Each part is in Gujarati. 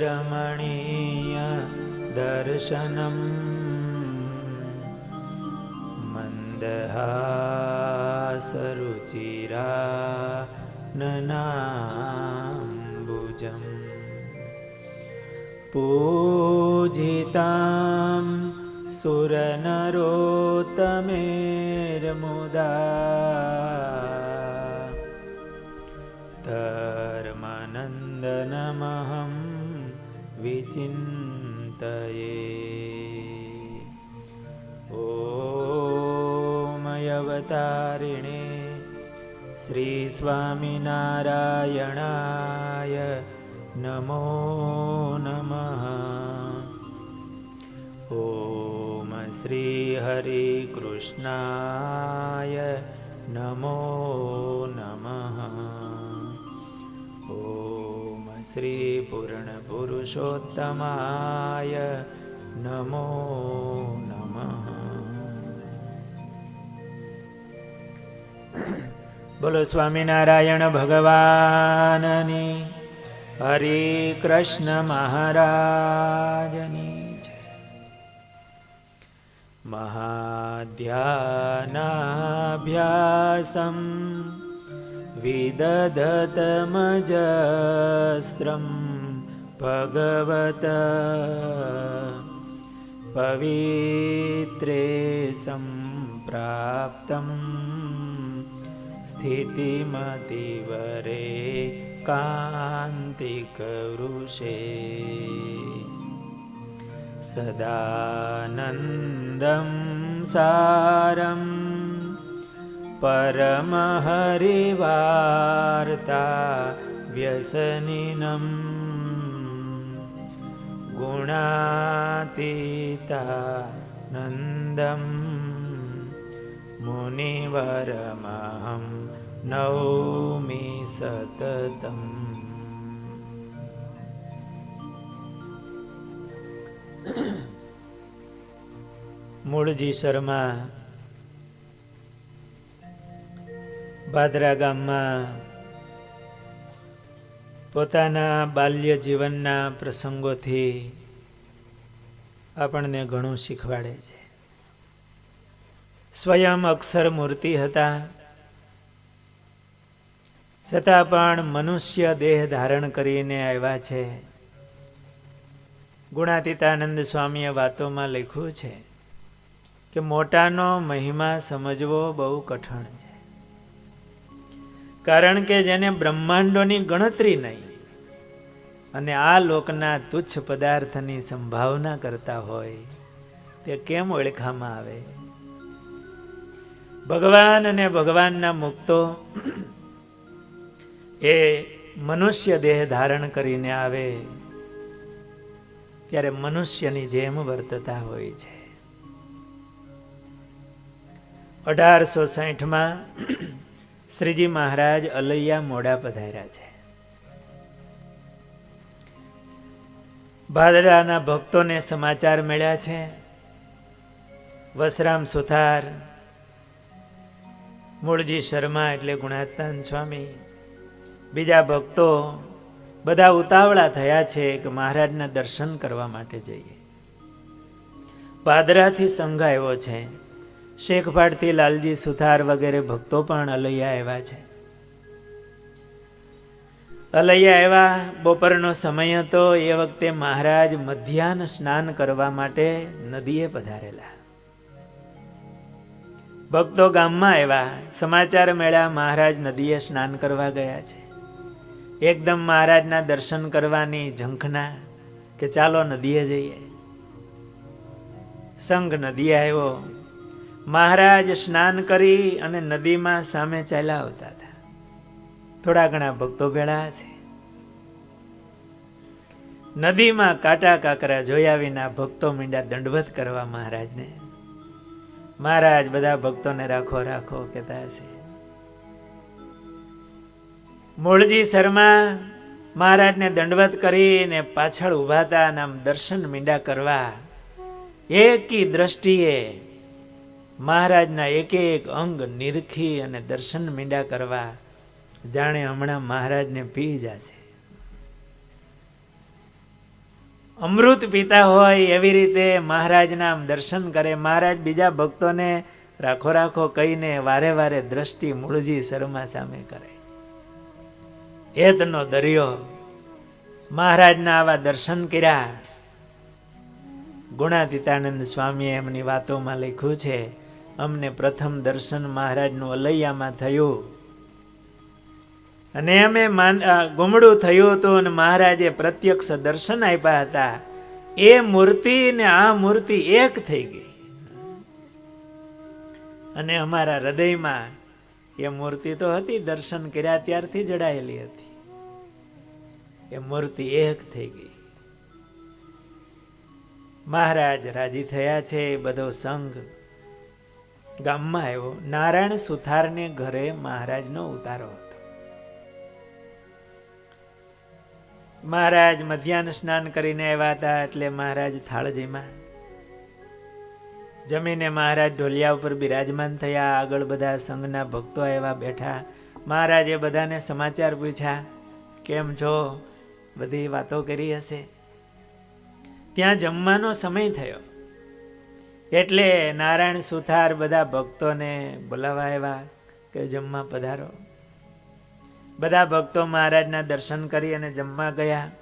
वर्णिवेशरमणीय दर्शनम् मन्दहासरुचिराननाम्बुजम् पूजितां सुरनरोत्तमेर्मुदा धर्मनन्दनमहं विचिन्तये। ॐ अवतारिणे श्री स्वामिनारायणाय नमो नमः। ॐ श्री हरिकृष्णाय नमो नमः। ॐ श्री पूर्णपुरुषोत्तमाय नमो नमः। बोलो स्वामिनारायण भगवाननी, हरे कृष्ण महाराजनी। महाध्यानाभ्यासं विदधतमजस्त्रं भगवत पवित्रे सम्प्राप्तं स्थितिमतिवरे कान्तिकवृषे सदानन्दं सारं परमहरिवार्ता व्यसनिनं गुणातीतानन्दं मुनिवरमहं नौमि सततम्। મૂળજી શર્મા ભાદરા ગામમાં પોતાના બાલ્ય જીવનના પ્રસંગોથી આપણને ઘણું શીખવાડે છે. સ્વયં અક્ષર મૂર્તિ હતા, છતાં પણ મનુષ્ય દેહ ધારણ કરીને આવ્યા છે. ગુણાતીતાનંદ સ્વામીએ વાતોમાં લખ્યું છે કે મોટાનો મહિમા સમજવો બહુ કઠણ છે, કારણ કે જેને બ્રહ્માંડોની ગણતરી નહીં અને આ લોકના તુચ્છ પદાર્થની સંભાવના કરતા હોય તે કેમ ઓળખામાં આવે? ભગવાન અને ભગવાનના મુક્તો એ મનુષ્ય દેહ ધારણ કરીને આવે ત્યારે મનુષ્યની જેમ વર્તતા હોય છે. 1860માં શ્રીજી મહારાજ અલૈયા મોડા પધાર્યા છે. ભાદરાના ભક્તોને સમાચાર મળ્યા છે. વસરામ સુથાર, મૂળજી શર્મા એટલે ગુણાતીતાનંદ સ્વામી, બીજા ભક્તો બધા ઉતાવળા થયા છે કે મહારાજના દર્શન કરવા માટે જઈએ. ભાદરાથી સંઘ આવ્યો છે. શેખપાડથી લાલજી સુથાર વગેરે ભક્તો પણ અલૈયા આવ્યા છે. અલૈયા આવ્યા, બપોરનો સમય હતો. એ વખતે મહારાજ મધ્યાહન સ્નાન કરવા માટે નદીએ પધારેલા. ભક્તો ગામમાં આવ્યા, સમાચાર મળ્યા મહારાજ નદીએ સ્નાન કરવા ગયા છે. એકદમ મહારાજના દર્શન કરવાની ઝંખના કે ચાલો નદીએ જઈએ. સંઘ નદીએ આવ્યો. મહારાજ સ્નાન કરી અને નદીમાં સામે ચાલ્યા આવતા હતા. થોડા ઘણા ભક્તો ભેળા છે. નદીમાં કાંટા કાંકરા જોયા વિના ભક્તો મીંડા દંડવત કરવા મહારાજને. મહારાજ બધા ભક્તોને રાખો રાખો કહેતા છે. મૂળજી શર્મા મહારાજને દંડવત કરીને પાછળ ઊભા હતા અને આમ દર્શન મીંડા કરવા. એકી દ્રષ્ટિએ મહારાજના એક એક અંગ નિરખી અને દર્શન મીંડા કરવા, જાણે હમણાં મહારાજને પી જશે. અમૃત પીતા હોય એવી રીતે મહારાજના આમ દર્શન કરે. મહારાજ બીજા ભક્તોને રાખો રાખો કહીને વારે વારે દ્રષ્ટિ મૂળજી શર્મા સામે કરે. હેતનો દરિયો. મહારાજના આવા દર્શન કર્યા. ગુણાતીતાનંદ સ્વામીએ એમની વાતોમાં લખ્યું છે, અમને પ્રથમ દર્શન મહારાજનું અલૈયામાં થયું અને અમે ગુમડું થયું હતું અને મહારાજે પ્રત્યક્ષ દર્શન આપ્યા હતા. એ મૂર્તિ ને આ મૂર્તિ એક થઈ ગઈ અને અમારા હૃદયમાં એ મૂર્તિ તો હતી, દર્શન કર્યા ત્યારથી જડાયેલી હતી. એ મૂર્તિ એક થઈ ગઈ. મહારાજ રાજી થયા છે. બધો સંઘ ગામમાં આવ્યો. નારાયણ સુથારને ઘરે મહારાજનો ઉતારો હતો. મહારાજ મધ્યાહન સ્નાન કરીને આવ્યા હતા એટલે મહારાજ થાળ જમીને મહારાજ ઢોલિયા ઉપર બિરાજમાન થયા. આગળ બધા સંઘના ભક્તો આવ્યા બેઠા. મહારાજે બધાને સમાચાર પૂછ્યા, કેમ છો? બધી વાતો કરી હશે. ત્યાં જમવાનો સમય થયો એટલે નારાયણ સુથાર બધા ભક્તોને બોલાવા આવ્યા કે જમવા પધારો. બધા ભક્તો મહારાજના દર્શન કરી અને જમવા ગયા.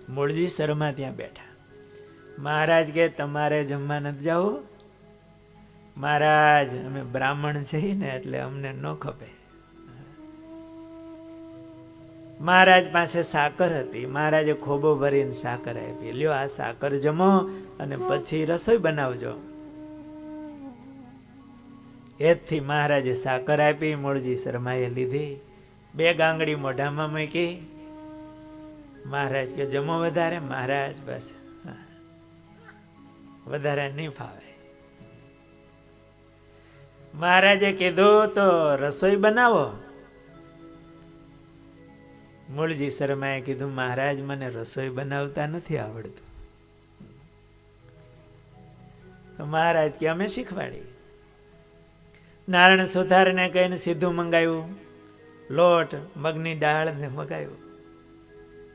મૂળજી શર્મા ત્યાં બેઠા. મહારાજ કે તમારે જમવા નથી જવું? મહારાજ અમે બ્રાહ્મણ છીએ ને એટલે અમને ન ખપે. મહારાજ પાસે સાકર હતી. મહારાજે ખોબો ભરીને સાકર આપી. લ્યો આ સાકર જમો અને પછી રસોઈ બનાવજો. એથી મહારાજે સાકર આપી. મૂળજી શર્માએ લીધી. 2 ગાંગડી મોઢામાં મૂકી. મહારાજ કે જમો વધારે? મહારાજ બસ વધારે નહીં ફાવે. મહારાજે કીધું તો રસોઈ બનાવો. મૂળજી શર્માએ કીધું, મહારાજ મને રસોઈ બનાવતા નથી આવડતું. મહારાજ કે અમે શીખવાડી. નારાયણ સુથારને કહીને સીધું મંગાવ્યું. લોટ, મગની દાળ ને મગાવ્યું.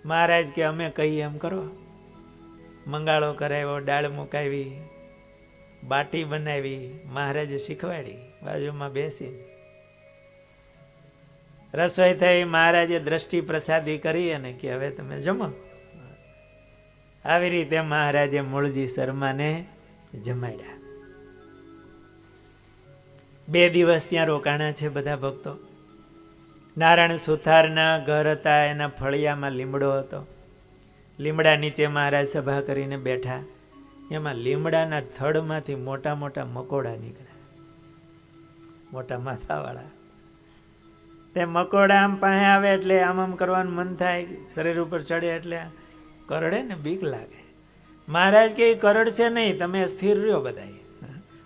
મહારાજ કે અમે કહીએ એમ કરો. મંગાળો કરાવ્યો, દાળ મુકાવી, બાટી બનાવી. મહારાજે શીખવાડી. બાજુમાં બેસી રસોઈ થઈ. મહારાજે દ્રષ્ટિ પ્રસાદી કરી અને કે હવે તમે જમો. આવી રીતે મહારાજે મૂળજી શર્માને જમાડ્યા. 2 દિવસ ત્યાં રોકાણા છે બધા ભક્તો. નારાયણ સુથારના ઘર હતા, એના ફળિયામાં લીમડો હતો. લીમડા નીચે મહારાજ સભા કરીને બેઠા. એમાં લીમડાના થડમાંથી મોટા મોટા મકોડા નીકળ્યા, મોટા માથાવાળા. તે મકોડા આમ પાસે આવે એટલે આમ કરવાનું મન થાય. શરીર ઉપર ચડે એટલે કરડે ને બીક લાગે. મહારાજ કે કરડશે નહીં, તમે સ્થિર રહ્યો. બધા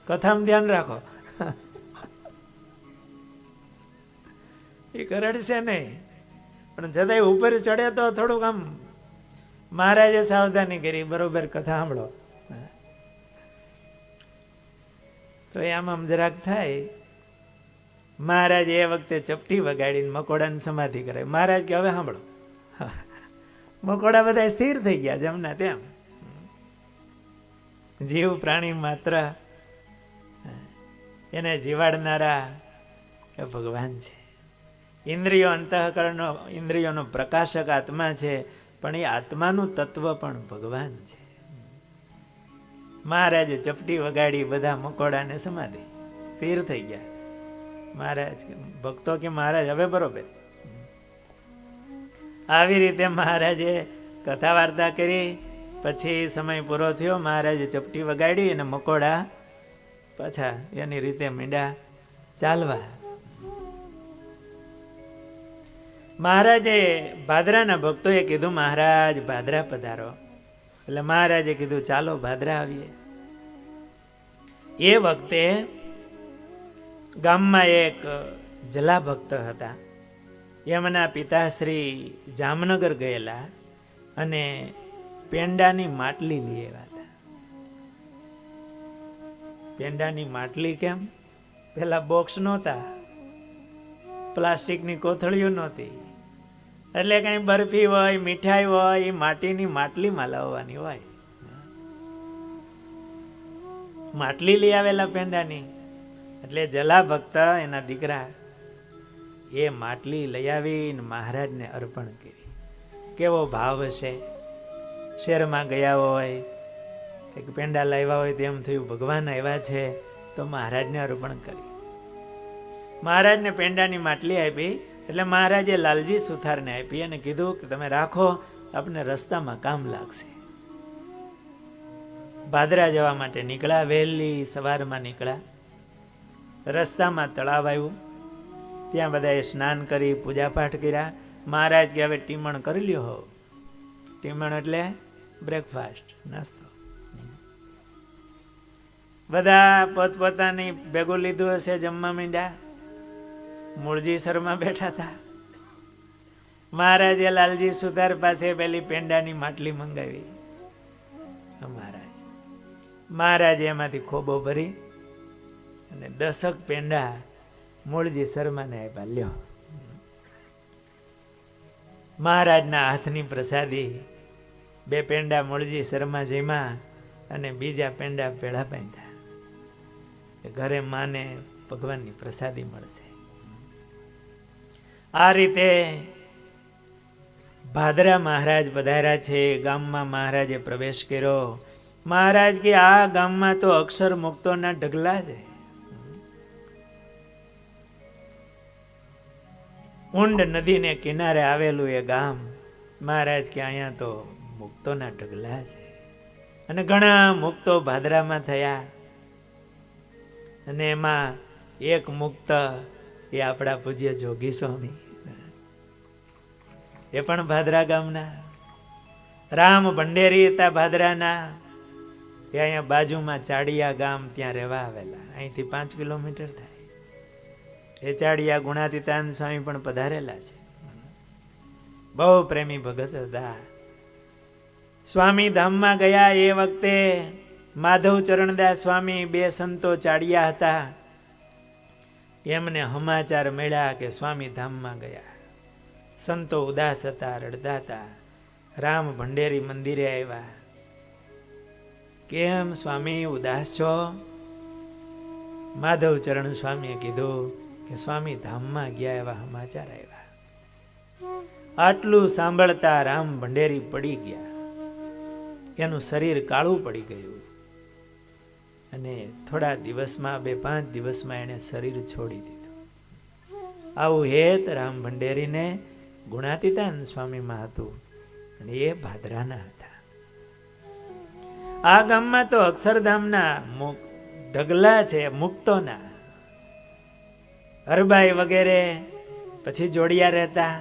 કથામાં ધ્યાન રાખો. એ કરડશે નહીં, પણ છતાંય ઉપર ચડે તો થોડુંક આમ મહારાજે સાવધાની કરી. બરોબર કથા સાંભળો તો આમ જરાક થાય. મહારાજ એ વખતે ચપટી વગાડીને મકોડાની સમાધિ કરે. મહારાજ કે હવે સાંભળો. મકોડા બધા સ્થિર થઈ ગયા જેમના તેમ. જીવ પ્રાણી માત્ર એને જીવાડનારા એ ભગવાન છે. ઇન્દ્રિયો અંતઃકરણનો, ઇન્દ્રિયોનો પ્રકાશક આત્મા છે, પણ એ આત્માનું તત્વ પણ ભગવાન છે. મહારાજે ચપટી વગાડી, બધા મકોડાને સમાધિ સ્થિર થઈ ગયા. મહારાજ ભક્તો કે મહારાજ હવે બરોબર. આવી રીતે મહારાજે કથા વાર્તા કરી. પછી સમય પૂરો થયો. મહારાજે ચપટી વગાડી અને મકોડા પાછા એની રીતે મીંડા ચાલવા. મહારાજે ભાદરાના ભક્તોએ કીધું, મહારાજ ભાદરા પધારો. એટલે મહારાજે કીધું ચાલો ભાદરા આવીએ. એ વખતે ગામમાં એક જલા ભક્ત હતા. એમના પિતાશ્રી જામનગર ગયેલા અને પેંડાની માટલી લઈ આવ્યા હતા. પેંડાની માટલી કેમ? પેલા બોક્સ નહોતા, પ્લાસ્ટિકની કોથળીઓ નહોતી, એટલે કઈ બરફી હોય, મીઠાઈ હોય, એ માટીની માટલીમાં લાવવાની હોય. માટલી લઈ આવેલા પેંડાની. એટલે જલા ભક્ત એના દીકરા એ માટલી લઈ આવીને મહારાજને અર્પણ કરી. કેવો ભાવ હશે! શહેરમાં ગયા હોય, કંઈક પેંડા લાવ્યા હોય, તેમ થયું ભગવાન આવ્યા છે તો મહારાજને અર્પણ કરી. મહારાજને પેંડાની માટલી આપી. એટલે મહારાજે લાલજી સુથારને આપી અને કીધું કે તમે રાખો, આપને રસ્તામાં કામ લાગશે. ભાદરા જવા માટે નીકળ્યા, વહેલી સવારમાં નીકળ્યા. રસ્તામાં તળાવ આવ્યું, ત્યાં બધાએ સ્નાન કરી પૂજાપાઠ કર્યા. મહારાજ કે હવે ટીમણ કરી લ્યો હો. ટીમણ એટલે બ્રેકફાસ્ટ, નાસ્તો. બધા પોતપોતાની ભેગું લીધું હશે, જમવા માંડ્યા. મૂળજી શર્મા બેઠા હતા. મહારાજે લાલજી સુથાર પાસે પેલી પેંડાની માટલી મંગાવી. મહારાજે એમાંથી ખોબો ભરી અને 10 પેંડા મૂળજી શર્માને આપ્યા. લ્યો, મહારાજના હાથની પ્રસાદી. 2 પેંડા મૂળજી શર્મા જમ્યા અને બીજા પેંડા પેળા બાંધ્યા. ઘરે માને ભગવાનની પ્રસાદી મળશે. આ રીતે ભાદરા મહારાજ પધાર્યા છે. ગામમાં મહારાજે પ્રવેશ કર્યો. મહારાજ કે આ ગામમાં તો અક્ષર મુક્તોના ઢગલા છે. ઊંડ નદીને કિનારે આવેલું એ ગામ. મહારાજ કે અહીંયા તો મુક્તોના ઢગલા છે. અને ઘણા મુક્તો ભાદરામાં થયા. અને એમાં એક મુક્ત એ આપણા પૂજ્ય જોગી સ્વામી, એ પણ ભાદરા ગામના. રામ ભંડેરી હતા ભાદરાના. એ અહીંયા બાજુમાં ચાડિયા ગામ, ત્યાં રહેવા આવેલા. અહીંથી 5 કિલોમીટર થાય. એ ચાડિયા ગુણાતીતાન સ્વામી પણ પધારેલા છે. બહુ પ્રેમી ભગત હતા. સ્વામી ધામમાં ગયા એ વખતે માધવ ચરણદાસ સ્વામી 2 સંતો ચાડિયા હતા. એમને સમાચાર મળ્યા કે સ્વામી ધામમાં ગયા. સંતો ઉદાસ હતા, રડતા હતા. રામ ભંડેરી મંદિરે આવ્યા. કેમ સ્વામી ઉદાસ છો? માધવ ચરણ સ્વામીએ કીધું કે સ્વામી ધામમાં ગયા એવા સમાચાર આવ્યા. આટલું સાંભળતા રામ ભંડેરી પડી ગયા. એનું શરીર કાળું પડી ગયું અને થોડા દિવસમાં, 2-5 દિવસમાં એને શરીર છોડી દીધું. આવું હેત રામ ભંડેરીને ગુણાતીતાન સ્વામીમાં હતું અને એ ભાદરાના હતા. આ ગામમાં તો અક્ષરધામના ઢગલા છે મુક્તોના. હરબાઈ વગેરે પછી જોડિયા રહેતા.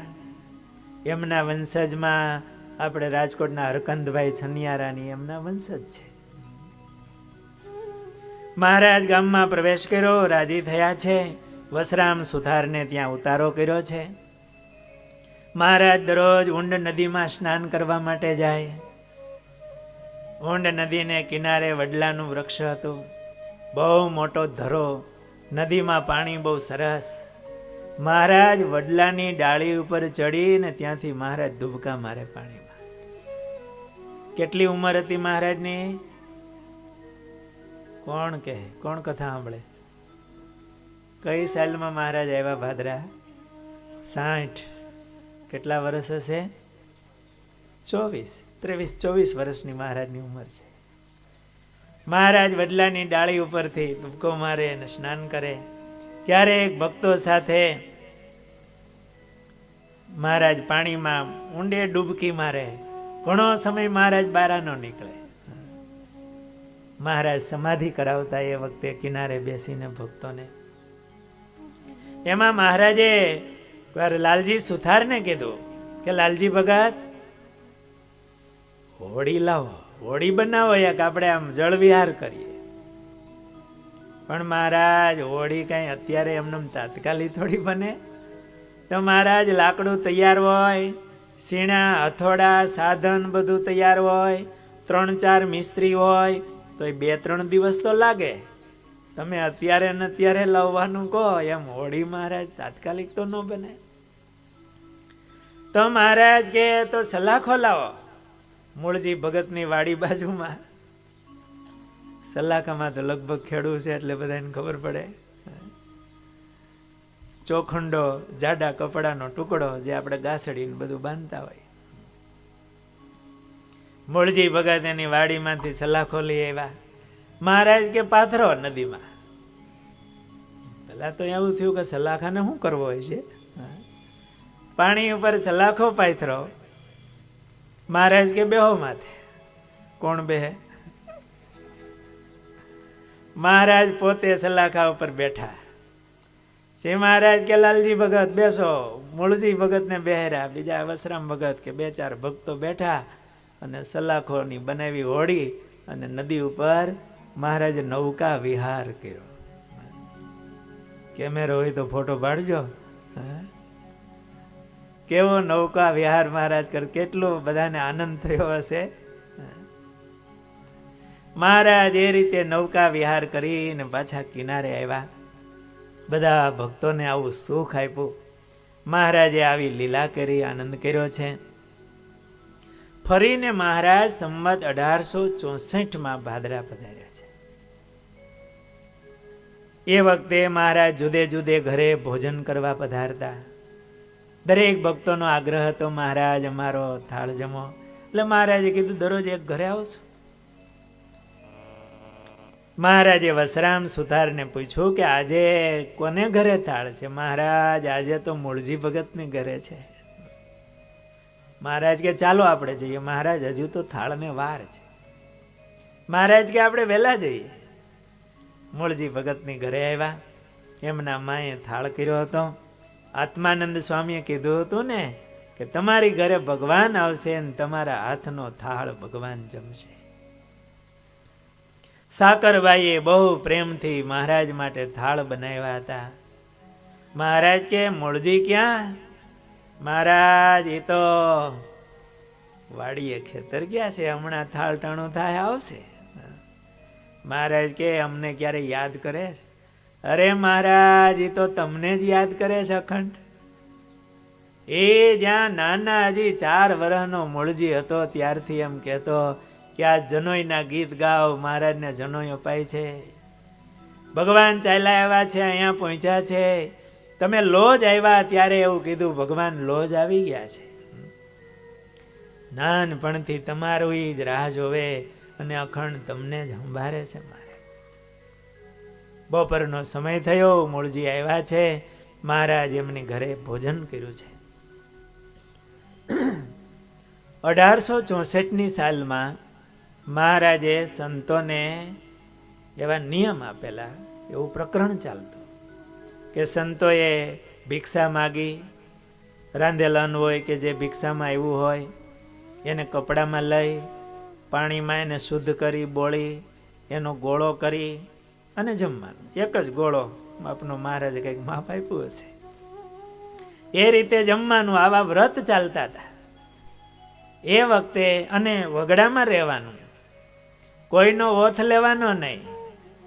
એમના વંશજમાં આપણે રાજકોટના હરકંદભાઈ છનિયારાની એમના વંશજ છે. મહારાજ ગામમાં પ્રવેશ કર્યો, રાજી થયા છે. વસરામ સુથારને ત્યાં ઉતારો કર્યો છે. મહારાજ દરરોજ ઊંડ નદીમાં સ્નાન કરવા માટે જાય. ઊંડ નદીને કિનારે વડલાનું વૃક્ષ હતું, બહુ મોટો ધરો. નદીમાં પાણી બહુ સરસ. મહારાજ વડલાની ડાળી ઉપર ચડીને ત્યાંથી મહારાજ ડૂબકા મારે પાણીમાં. કેટલી ઉંમર હતી મહારાજની? કોણ કહે? કોણ કથા સાંભળે? કઈ સાલમાં મહારાજ આવ્યા ભાદરા? 60. કેટલા વર્ષ હશે? 23-24 વર્ષની મહારાજની ઉંમર છે. મહારાજ વડલાની ડાળી ઉપરથી ડૂબકો મારે અને સ્નાન કરે. ક્યારેક ભક્તો સાથે મહારાજ પાણીમાં ઊંડે ડૂબકી મારે. ઘણો સમય મહારાજ બારા ન નીકળે. મહારાજ સમાધિ કરાવતા એ વખતે કિનારે બેસીને ભક્તોને. એમાં મહારાજે લાલજી સુથારને કીધું કે લાલજી ભગત, હોળી લાવો, હોળી બનાવો, એક આપણે આમ જળ વિહાર કરીએ. પણ મહારાજ હોળી કઈ અત્યારે એમને તાત્કાલિક થોડી બને. તો મહારાજ લાકડું તૈયાર હોય, સીણા હથોડા સાધન બધું તૈયાર હોય, 3-4 મિસ્ત્રી હોય, તો એ 2-3 દિવસ તો લાગે. તમે અત્યારે ને અત્યારે લાવવાનું કહો એમ હોળી મહારાજ તાત્કાલિક તો ન બને. તો મહારાજ કે તો સલાખો લાવો. મૂળજી ભગતની વાડી બાજુમાં સલાખામાં તો લગભગ ખેડૂ છે એટલે બધાને ખબર પડે. ચોખંડો જાડા કપડાનો ટુકડો જે આપણે ગાસડીને બધું બાંધતા હોય. મૂળજી ભગત એની વાડીમાંથી સલાખો લઈ આવ્યા. મહારાજ કે પાથરો નદીમાં. પેલા તો એવું થયું કે સલાખાને શું કરવો હોય છે, પાણી ઉપર સલાખો પાથરો. મહારાજ કે બેહો માથે. કોણ બેહે? મહારાજ પોતે સલાખા ઉપર બેઠા. શ્રી મહારાજ કે લાલજી ભગત બેસો. મૂળજી ભગત ને બેહર્યા. બીજા વસરામ ભગત કે 2-4 ભક્તો બેઠા અને સલાખોની બનાવી હોડી અને નદી ઉપર મહારાજે નૌકા વિહાર કર્યો. કેમેરો હોય તો ફોટો પાડજો. કેવો નૌકા વિહાર મહારાજ કર, કેટલો બધાને આનંદ થયો હશે. મહારાજ એ રીતે નૌકા વિહાર કરીને પાછા કિનારે આવ્યા. બધા ભક્તોને આવું સુખ આપ્યું. મહારાજે આવી લીલા કરી, આનંદ કર્યો છે. ફરીને મહારાજ સંમત 1864 ભાદરા પધાર્યા છે. એ વખતે મહારાજ જુદે જુદે ઘરે ભોજન કરવા પધારતા. દરેક ભક્તોનો આગ્રહ હતો, મહારાજ અમારો થાળ જમો. એટલે મહારાજે કીધું દરરોજ એક ઘરે આવશો. મહારાજે વસરામ સુથારને પૂછ્યું કે આજે કોને ઘરે થાળ છે? મહારાજ આજે તો મૂળજી ભગતને ઘરે છે. મહારાજ કે ચાલો આપણે જઈએ. મહારાજ હજુ તો થાળને વાર છે. મહારાજ કે આપણે વહેલા જઈએ. મૂળજી ભગતની ઘરે આવ્યા. એમના માએ થાળ કર્યો હતો. આત્માનંદ સ્વામીએ કીધું હતું ને કે તમારી ઘરે ભગવાન આવશે ને તમારા હાથનો થાળ ભગવાન જમશે. સાકરબાઈએ બહુ પ્રેમથી મહારાજ માટે થાળ બનાવ્યા હતા. મહારાજ કે મૂળજી ક્યાં? મહારાજ એ તો વાડીએ ખેતર ગયા છે, હમણાં થાળ ટાણું થાય આવશે. મહારાજ કે અમને ક્યારે યાદ કરે છે? અરે મહારાજ એ તો તમને જ યાદ કરે છે અખંડ. એ જ્યાં નાના હજી 4 વર્ષનો મૂળજી હતો ત્યારથી એમ કહેતો કે આ જનોઈના ગીત ગાવ, મહારાજને જનોઈ અપાય છે. ભગવાન ચાલ્યા આવ્યા છે, અહીંયા પહોંચ્યા છે. તમે લોજ આવ્યા ત્યારે એવું કીધું ભગવાન લોજ આવી ગયા છે. નાનપણથી તમારું જ રાહ જોવે અને અખંડ તમને જ સંભાળે છે. મારે બપોરનો સમય થયો, મૂળજી આવ્યા છે. મહારાજ એમની ઘરે ભોજન કર્યું છે. 1864ની સાલમાં મહારાજે સંતોને એવા નિયમ આપેલા. એવું પ્રકરણ ચાલતું કે સંતોએ ભિક્ષા માગી, રાંધેલા અન્ન હોય કે જે ભિક્ષામાં આવ્યું હોય એને કપડામાં લઈ પાણીમાં એને શુદ્ધ કરી બોળી એનો ગોળો કરી અને જમવાનું. એક જ ગોળો આપનો મહારાજે કંઈક માપ આપ્યું હશે એ રીતે જમવાનું. આવા વ્રત ચાલતા હતા એ વખતે. અને વગડામાં રહેવાનું. કોઈનો ઓથ લેવાનો નહીં,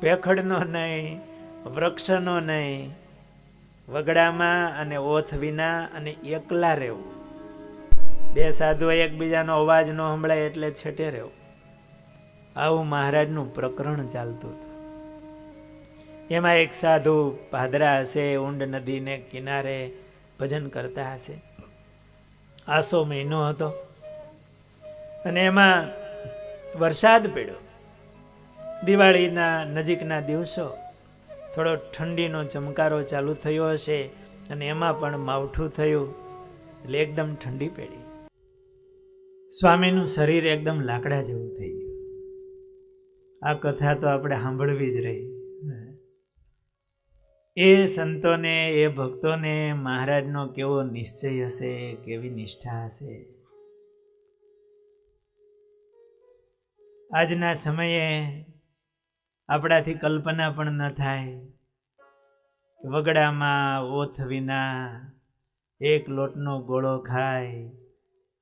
ભેખડનો નહીં, વૃક્ષનો નહીં. વગડામાં અને ઓથ વિના અને એકલા રહેવું. 2 સાધુઓ એકબીજાનો અવાજ ન સંભળાય એટલે છેટે રહેવું. આવું મહારાજનું પ્રકરણ ચાલતું હતું. એમાં એક સાધુ ભાદરા હશે, ઊંડ નદીને કિનારે ભજન કરતા હશે. આસો મહિનો હતો અને એમાં વરસાદ પડ્યો. દિવાળીના નજીકના દિવસો, થોડો ઠંડીનો ચમકારો ચાલુ થયો હશે અને એમાં પણ માવઠું થયું એટલે એકદમ ઠંડી પડી. સ્વામીનું શરીર એકદમ લાકડા જેવું થઈ ગયું. આ કથા તો આપણે સાંભળવી જ રહી. એ સંતોને, એ ભક્તોને મહારાજનો કેવો નિશ્ચય હશે, કેવી નિષ્ઠા હશે. આજના સમયે આપણાથી કલ્પના પણ ન થાય. વગડામાં ઓથ વિના એક લોટનો ગોળો ખાય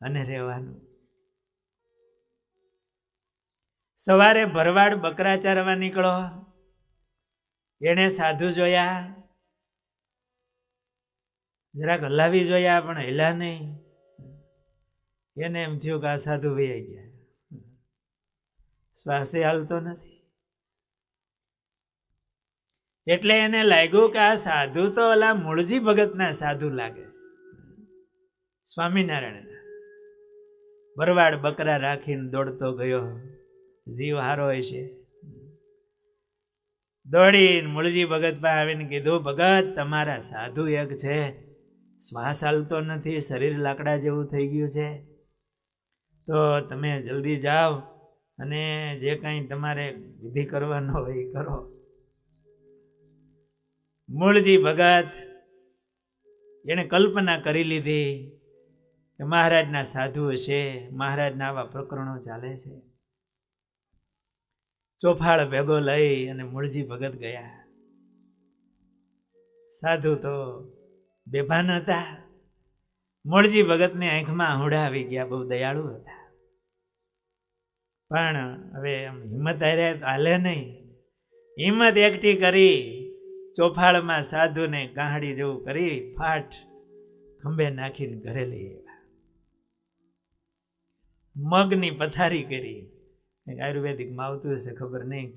અને રહેવાનું. સવારે ભરવાડ બકરા ચારવા નીકળો, એને સાધુ જોયા, જરાક હલાવી જોયા પણ હેલા નહીં. એને એમ થયું કે આ સાધુ વહી ગયા, શ્વાસે હાલતો નથી. એટલે એને લાગ્યું કે આ સાધુ તો ઓલા મૂળજી ભગતના સાધુ લાગે, સ્વામિનારાયણ. ભરવાડ બકરા રાખીને દોડતો ગયો, જીવ હારો હોય છે. દોડીને મૂળજી ભગત પાસે આવીને કીધું, ભગત તમારા સાધુ એક છે, શ્વાસ હાલતો નથી, શરીર લાકડા જેવું થઈ ગયું છે, તો તમે જલ્દી જાઓ અને જે કંઈ તમારે વિધિ કરવાનો હોય એ કરો. મૂળજી ભગત એને કલ્પના કરી લીધી કે મહારાજના સાધુ હશે, મહારાજના આવા પ્રકરણો ચાલે છે. ચોફાળ ભેગો લઈ અને મૂળજી ભગત ગયા. સાધુ તો બેભાન હતા. મૂળજી ભગતની આંખમાં આહુડા આવી ગયા, બહુ દયાળુ હતા. પણ હવે એમ હિંમત હાલે નહીં. હિંમત એકઠી કરી ચોફાળમાં સાધુને કાહડી જેવું કરી ફાટ ખંભે નાખીને ઘરે લઈ આવ્યા. મગની પથારી કરી, આયુર્વેદિકમાં આવતું હશે ખબર નહીં.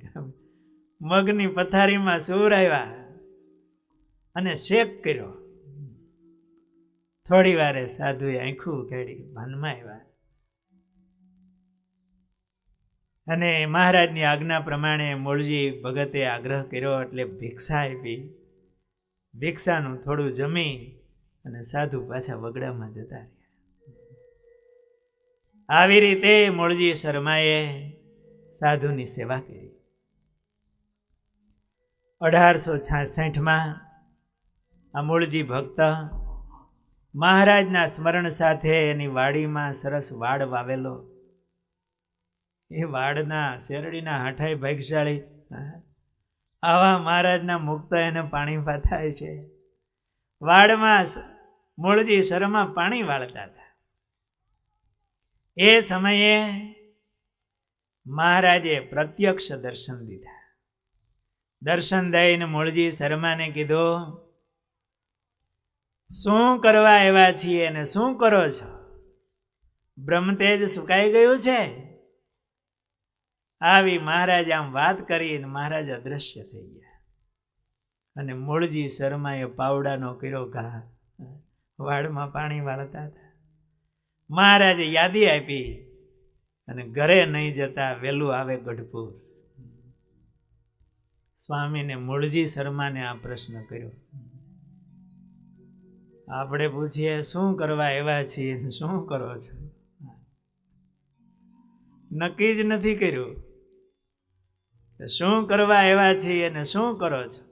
મગની પથારીમાં સુવરાવ્યા અને શેક કર્યો. થોડી વારે સાધુએ આંખું ઉઘાડી ભાનમાં આવ્યા અને મહારાજની આજ્ઞા પ્રમાણે મૂળજી ભગતે આગ્રહ કર્યો એટલે ભિક્ષા આપી. ભિક્ષાનું થોડું જમી અને સાધુ પાછા વગડામાં જતા રહ્યા. આવી રીતે મૂળજી શર્માએ સાધુની સેવા કરી. 1866માં આ મૂળજી ભક્ત મહારાજના સ્મરણ સાથે એની વાડીમાં સરસ વાડ વાવેલો. એ વાડના શેરડીના હાંઠાઈ ભાગ્યશાળી, આવા મહારાજના મુક્ત એને પાણી પાથાય છે. વાડમાં મૂળજી શરમાં પાણી વાળતા હતા. એ સમયે મહારાજે પ્રત્યક્ષ દર્શન દીધા. દર્શન દઈને મૂળજી શર્માને કીધું, શું કરવા આવ્યા છીએ અને શું કરો છો? બ્રહ્મતેજ સુકાઈ ગયું છે? આવી મહારાજ આમ વાત કરીને મહારાજ અદ્રશ્ય થઈ ગયા. અને મૂળજી શર્માએ પાવડાનો કર્યો ઘા, વાડમાં પાણી વાળતા હતા. મહારાજે યાદી આપી અને ઘરે નહીં જતા વહેલું આવે ગઢપુર. સ્વામીને મૂળજી શર્માને આ પ્રશ્ન કર્યો. આપણે પૂછીએ શું કરવા આવ્યા છીએ, શું કરો છો? નક્કી જ નથી કર્યું શું કરવા આવ્યા છીએ અને શું કરો છો.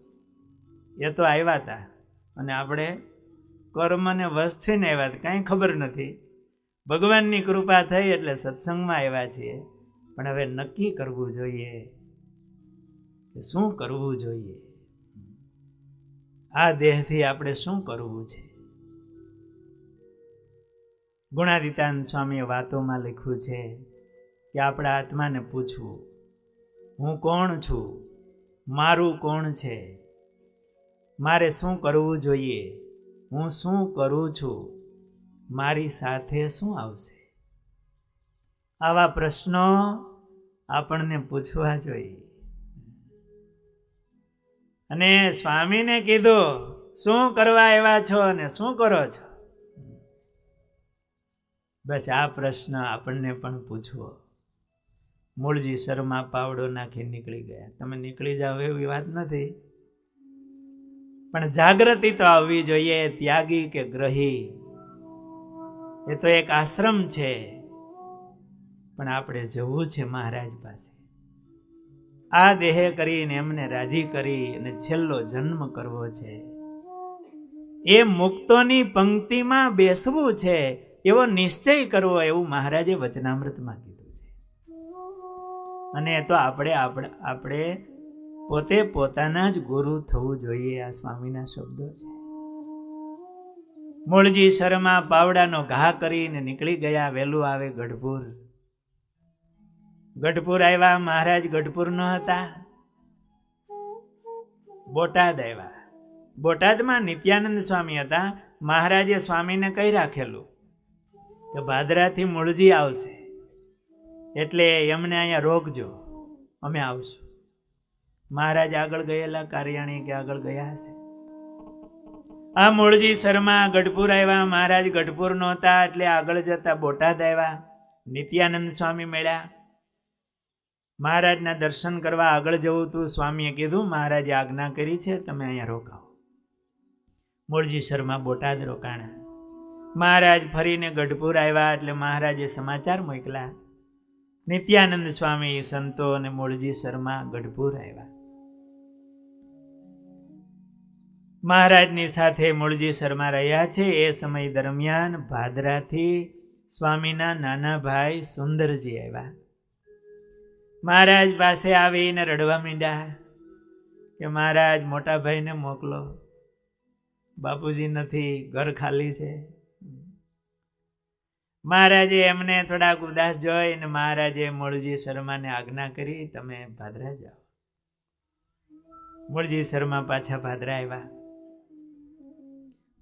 એ તો આવ્યા હતા અને આપણે કર્મને વશથી ને આવ્યા, કાંઈ ખબર નથી. ભગવાનની કૃપા થઈ એટલે સત્સંગમાં આવ્યા છીએ. પણ હવે નક્કી કરવું જોઈએ કે શું કરવું જોઈએ. આ દેહથી આપણે શું કરવું છે? ગુણાદિતાન સ્વામીએ વાતોમાં લખ્યું છે કે આપણા આત્માને પૂછવું, હું કોણ છું? મારું કોણ છે? મારે શું કરવું જોઈએ? હું શું કરું છું? મારી સાથે શું આવશે? આવા પ્રશ્નો આપણને પૂછવા જોઈએ. અને સ્વામીને કીધું, શું કરવા આવ્યા છો અને શું કરો છો? બસ આ પ્રશ્ન આપણને પણ પૂછવો. મૂળજી શર્મા પાવડો નાખી નીકળી ગયા. તમે નીકળી જાઓ એવી વાત નથી, પણ જાગૃતિ તો આવવી જોઈએ. ત્યાગી કે ગ્રહી એ તો એક આશ્રમ છે, પણ આપણે જવું છે મહારાજ પાસે. આ દેહ કરીને એમને રાજી કરી અને છેલ્લો જન્મ કરવો છે. એ મુક્તોની પંક્તિમાં બેસવું છે એવો નિશ્ચય કરવો, એવું મહારાજે વચનામૃતમાં કીધું છે. અને એ તો આપણે પોતે પોતાના જ ગુરુ થવું જોઈએ. આ સ્વામીના શબ્દો છે. મૂળજી શર્મા પાવડાનો ઘા કરીને નીકળી ગયા. વહેલું આવે ગઢપુર. ગઢપુર આવ્યા. મહારાજ ગઢપુર ન હતા, બોટાદ આવ્યા. બોટાદમાં નિત્યાનંદ સ્વામી હતા. મહારાજે સ્વામીને કહી રાખેલું કે ભાદરાથી મૂળજી આવશે, એટલે એમને અહીંયા રોકજો, અમે આવશું. મહારાજ આગળ ગયેલા, કાર્યાણી કે આગળ ગયા હશે. આ મૂળજી શર્મા ગઢપુર આવ્યા. મહારાજ ગઢપુર નહોતા, એટલે આગળ જતા બોટાદ આવ્યા. નિત્યાનંદ સ્વામી મળ્યા. મહારાજના દર્શન કરવા આગળ જવું હતું. સ્વામીએ કીધું મહારાજે આજ્ઞા કરી છે, તમે અહીંયા રોકાવો. મૂળજી શર્મા બોટાદ રોકાણા. મહારાજ ફરીને ગઢપુર આવ્યા, એટલે મહારાજે સમાચાર મોકલ્યા. નિત્યાનંદ સ્વામી, સંતો અને મૂળજી શર્મા ગઢપુર આવ્યા. મહારાજની સાથે મૂળજી શર્મા રહ્યા છે. એ સમય દરમિયાન ભાદરાથી સ્વામીના નાના ભાઈ સુંદરજી આવ્યા. મહારાજ પાસે આવીને રડવા માંડ્યા કે મહારાજ મોટા ભાઈને મોકલો, બાપુજી નથી, ઘર ખાલી છે. મહારાજે એમને થોડાક ઉદાસ જોઈને મહારાજે મૂળજી શર્માને આજ્ઞા કરી, તમે ભાદરા જાઓ. મૂળજી શર્મા પાછા ભાદરા આવ્યા.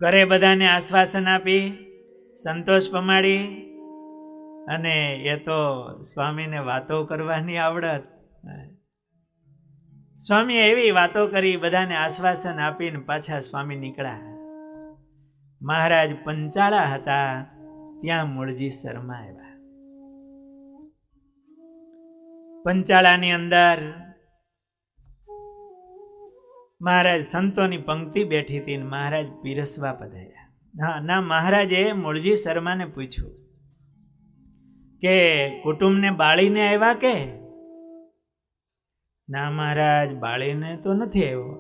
ઘરે બધાને આશ્વાસન આપી, સંતોષ પમાડી, અને એ તો સ્વામીને વાતો કરવાની આવડત. સ્વામી એવી વાતો કરી, બધાને આશ્વાસન આપીને પાછા સ્વામી નીકળ્યા. મહારાજ પંચાળા હતા, ત્યાં મૂળજી શર્મા આવ્યા. પંચાળાની અંદર મહારાજ સંતોની પંક્તિ બેઠી હતી. મહારાજ પીરસવા પધાર્યા. ના, મહારાજે મૂળજી શર્માને પૂછ્યું કે કુટુંબને બાળીને આવ્યા કે? ના મહારાજ, બાળીને તો નથી આવ્યો.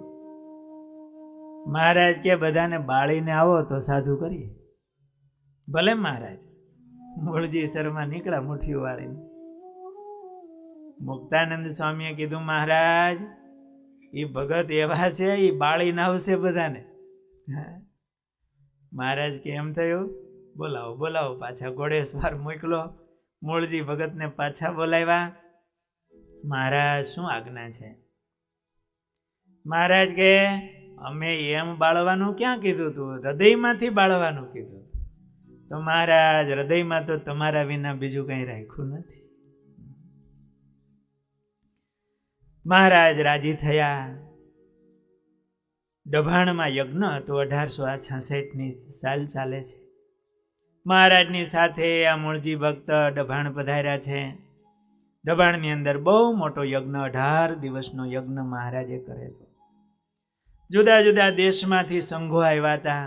મહારાજ કે બધાને બાળીને આવો તો સાધુ કરીએ. ભલે મહારાજ. મૂળજી શર્મા નીકળ્યા મુઠ્ઠીઓ વાળીને. મુક્તાનંદ સ્વામીએ કીધું મહારાજ, એ ભગત એવા છે, એ બાળીને આવશે બધાને. મહારાજ કે એમ થયું, બોલાવો બોલાવો. પાછા ઘોડેસવાર મોકલો. મૂળજી ભગતને પાછા બોલાવ્યા. મહારાજ શું આજ્ઞા છે? મહારાજ કે અમે એમ બાળવાનું ક્યાં કીધું તું, હૃદયમાંથી બાળવાનું કીધું. તો મહારાજ, હૃદયમાં તો તમારા વિના બીજું કંઈ રાખ્યું નથી. મહારાજ રાજી થયા. ડભાણમાં યજ્ઞ હતો. 1866ની સાલ ચાલે છે. મહારાજની સાથે આ મૂળજી ભક્ત ડભાણ પધાર્યા છે. ડભાણની અંદર બહુ મોટો યજ્ઞ, 18 દિવસનો યજ્ઞ મહારાજે કરેલો. જુદા જુદા દેશમાંથી સંઘો આવ્યા હતા.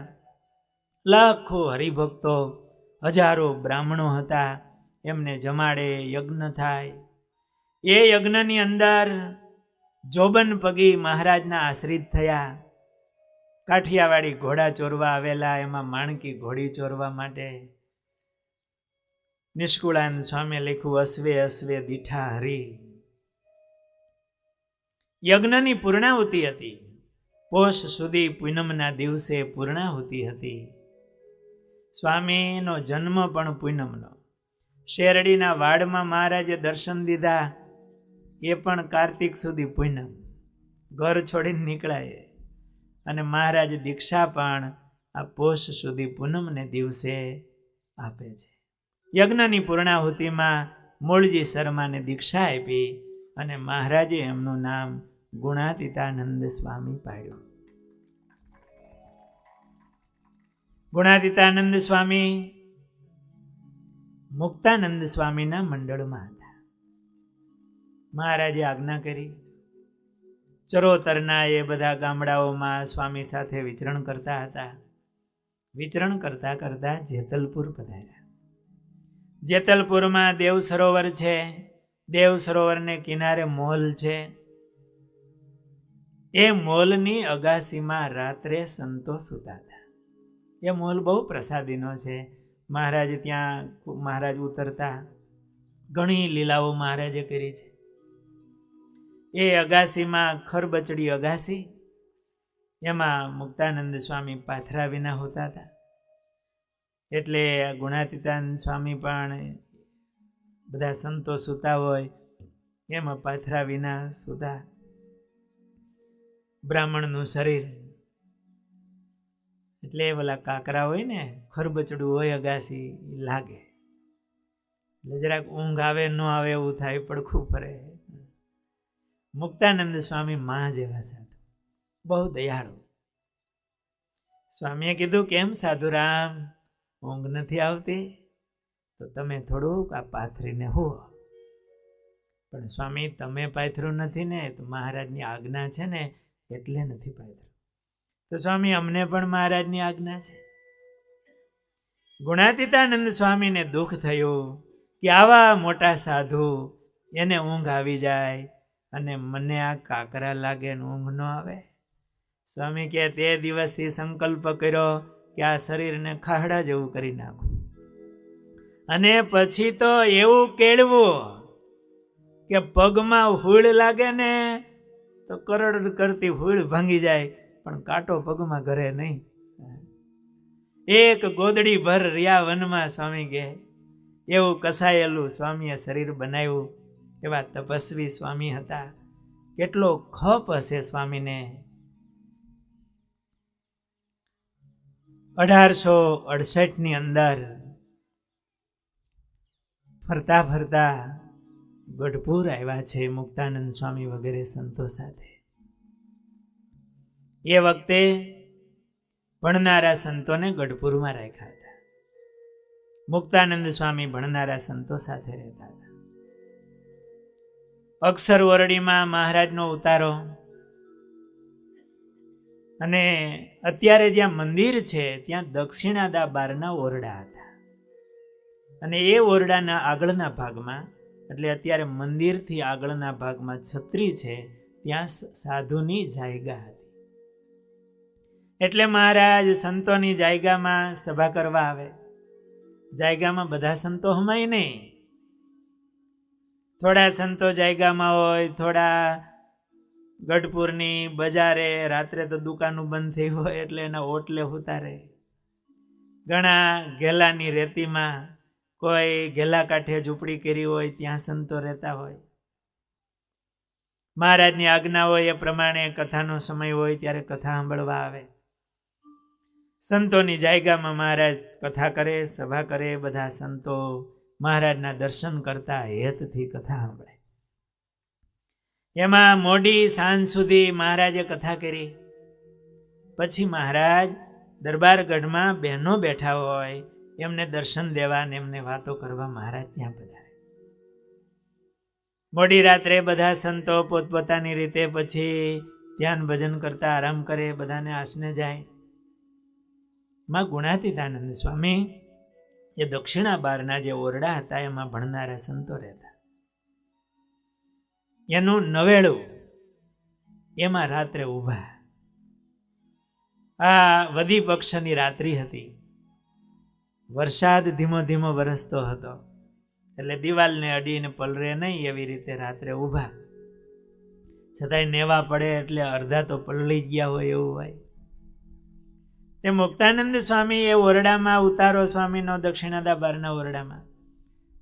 લાખો હરિભક્તો, હજારો બ્રાહ્મણો હતા. એમને જમાડે, યજ્ઞ થાય. એ યજ્ઞની અંદર જોબન પગી મહારાજના આશ્રિત થયા. કાઠિયાવાડી ઘોડા ચોરવા આવેલા, એમાં માણકી ઘોડી ચોરવા માટે. નિષ્કુળાનંદ સ્વામીએ લખ્યું, અશ્વે અશ્વે દીઠા હરી. યજ્ઞની પૂર્ણાહુતિ હતી. પોષ સુધી પૂનમના દિવસે પૂર્ણાહુતિ હતી. સ્વામીનો જન્મ પણ પૂનમનો. શેરડીના વાડમાં મહારાજે દર્શન દીધા, એ પણ કાર્તિક સુધી પૂનમ. ઘર છોડીને નીકળાય. અને મહારાજ દીક્ષા પણ આ પોષ સુધી પૂનમને દિવસે આપે છે. યજ્ઞની પૂર્ણાહુતિમાં મૂળજી શર્માને દીક્ષા આપી, અને મહારાજે એમનું નામ ગુણાતીતાનંદ સ્વામી પાડ્યું. ગુણાતીતાનંદ સ્વામી મુક્તાનંદ સ્વામીના મંડળમાં હતા. મહારાજે આજ્ઞા કરી. ચરોતરના એ બધા ગામડાઓમાં સ્વામી સાથે વિચરણ કરતા હતા. વિચરણ કરતા કરતા જેતલપુર પધાર્યા. જેતલપુરમાં દેવ સરોવર છે. દેવ સરોવરને કિનારે મોલ છે. એ મોલની અગાસીમાં રાત્રે સંતો સૂતા હતા. એ મોલ બહુ પ્રસાદીનો છે. મહારાજ ત્યાં મહારાજ ઉતરતા. ઘણી લીલાઓ મહારાજે કરી છે. એ અગાસીમાં ખરબચડી અગાસી, એમાં મુક્તાનંદ સ્વામી પાથરા વિના હોતા હતા. એટલે ગુણાતીતાનંદ સ્વામી પણ બધા સંતો સૂતા હોય એમાં પાથરા વિના સૂતા. બ્રાહ્મણનું શરીર એટલે ઓલા કાકરા હોય ને, ખરબચડું હોય અગાસી, લાગે એટલે જરાક ઊંઘ આવે ન આવે એવું થાય, પડખું ફરે. મુક્તાનંદ સ્વામી માં જેવા સાધુ, બહુ દયાળુ. સ્વામીએ કીધું, કેમ સાધુરામ ઊંઘ નથી આવતી? તો તમે થોડુંક આ પાથરીને હો. પણ સ્વામી તમે પાથર્યું નથી ને, તો મહારાજની આજ્ઞા છે ને એટલે નથી પાથર્યું. તો સ્વામી અમને પણ મહારાજની આજ્ઞા છે. ગુણાતીતાનંદ સ્વામીને દુઃખ થયું કે આવા મોટા સાધુ એને ઊંઘ આવી જાય અને મને આ કાકરા લાગે ને ઊંઘ ન આવે. સ્વામી કે તે દિવસથી સંકલ્પ કર્યો કે આ શરીરને ખાહડા જેવું કરી નાખું, અને પછી તો એવું કેળવું કે પગમાં હૂળ લાગે ને તો કરોડ કરતી હૂળ ભાંગી જાય, પણ કાંટો પગમાં ઘરે નહીં. એક ગોદડી ભર રહ્યા વનમાં સ્વામી કે એવું કસાયેલું સ્વામીએ શરીર બનાવ્યું. એવા તપસ્વી સ્વામી હતા. કેટલો ખપ હશે સ્વામીને. 1868ની અંદર ફરતા ફરતા ગઢપુર આવ્યા છે મુક્તાનંદ સ્વામી વગેરે સંતો સાથે. એ વખતે ભણનારા સંતોને ગઢપુરમાં રાખ્યા હતા. મુક્તાનંદ સ્વામી ભણનારા સંતો સાથે રહેતા હતા. અક્ષર ઓરડીમાં મહારાજનો ઉતારો, અને અત્યારે જ્યાં મંદિર છે ત્યાં દક્ષિણાદા બારના ઓરડા હતા. અને એ ઓરડાના આગળના ભાગમાં, એટલે અત્યારે મંદિરથી આગળના ભાગમાં છત્રી છે, ત્યાં સાધુની જાયગા હતી. એટલે મહારાજ સંતોની જાયગામાં સભા કરવા આવે. જાયગામાં બધા સંતો હમાય નહીં. થોડા સંતો જાયગામાં હોય, થોડા ગઢપુરની બજારે, રાત્રે તો દુકાનો બંધ થઈ હોય એટલે એના ઓટલે ઉતારે. ઘણા ઘેલાની રેતીમાં, કોઈ ઘેલા કાંઠે ઝૂંપડી કરી હોય ત્યાં સંતો રહેતા હોય. મહારાજની આજ્ઞા હોય એ પ્રમાણે કથાનો સમય હોય ત્યારે કથા સાંભળવા આવે. સંતોની જાયગામાં મહારાજ કથા કરે, સભા કરે. બધા સંતો મહારાજના દર્શન કરતા હેતથી કથા સાંભળે. એમાં મોડી સાંજ સુધી મહારાજે કથા કરી. પછી મહારાજ દરબારગઢમાં બહેનો બેઠા હોય એમને દર્શન દેવા ને એમને વાતો કરવા મહારાજ ત્યાં પધારે. મોડી રાત્રે બધા સંતો પોતપોતાની રીતે પછી ધ્યાન ભજન કરતા આરામ કરે, બધાને આસને જાય. માં ગુણાતીતાનંદ સ્વામી એ દક્ષિણા બારના જે ઓરડા હતા એમાં ભણનારા સંતો રહેતા. એનું નવેળું એમાં રાત્રે ઊભા. આ વદી પક્ષની રાત્રિ હતી. વરસાદ ધીમો ધીમો વરસતો હતો, એટલે દિવાલને અડીને પલરે નહીં એવી રીતે રાત્રે ઊભા. છતાંય નેવા પડે એટલે અડધા તો પલળી ગયા હોય એવું હોય. તે મુક્તાનંદ સ્વામી એ ઓરડામાં ઉતારો સ્વામીનો દક્ષિણાદા બારના ઓરડામાં.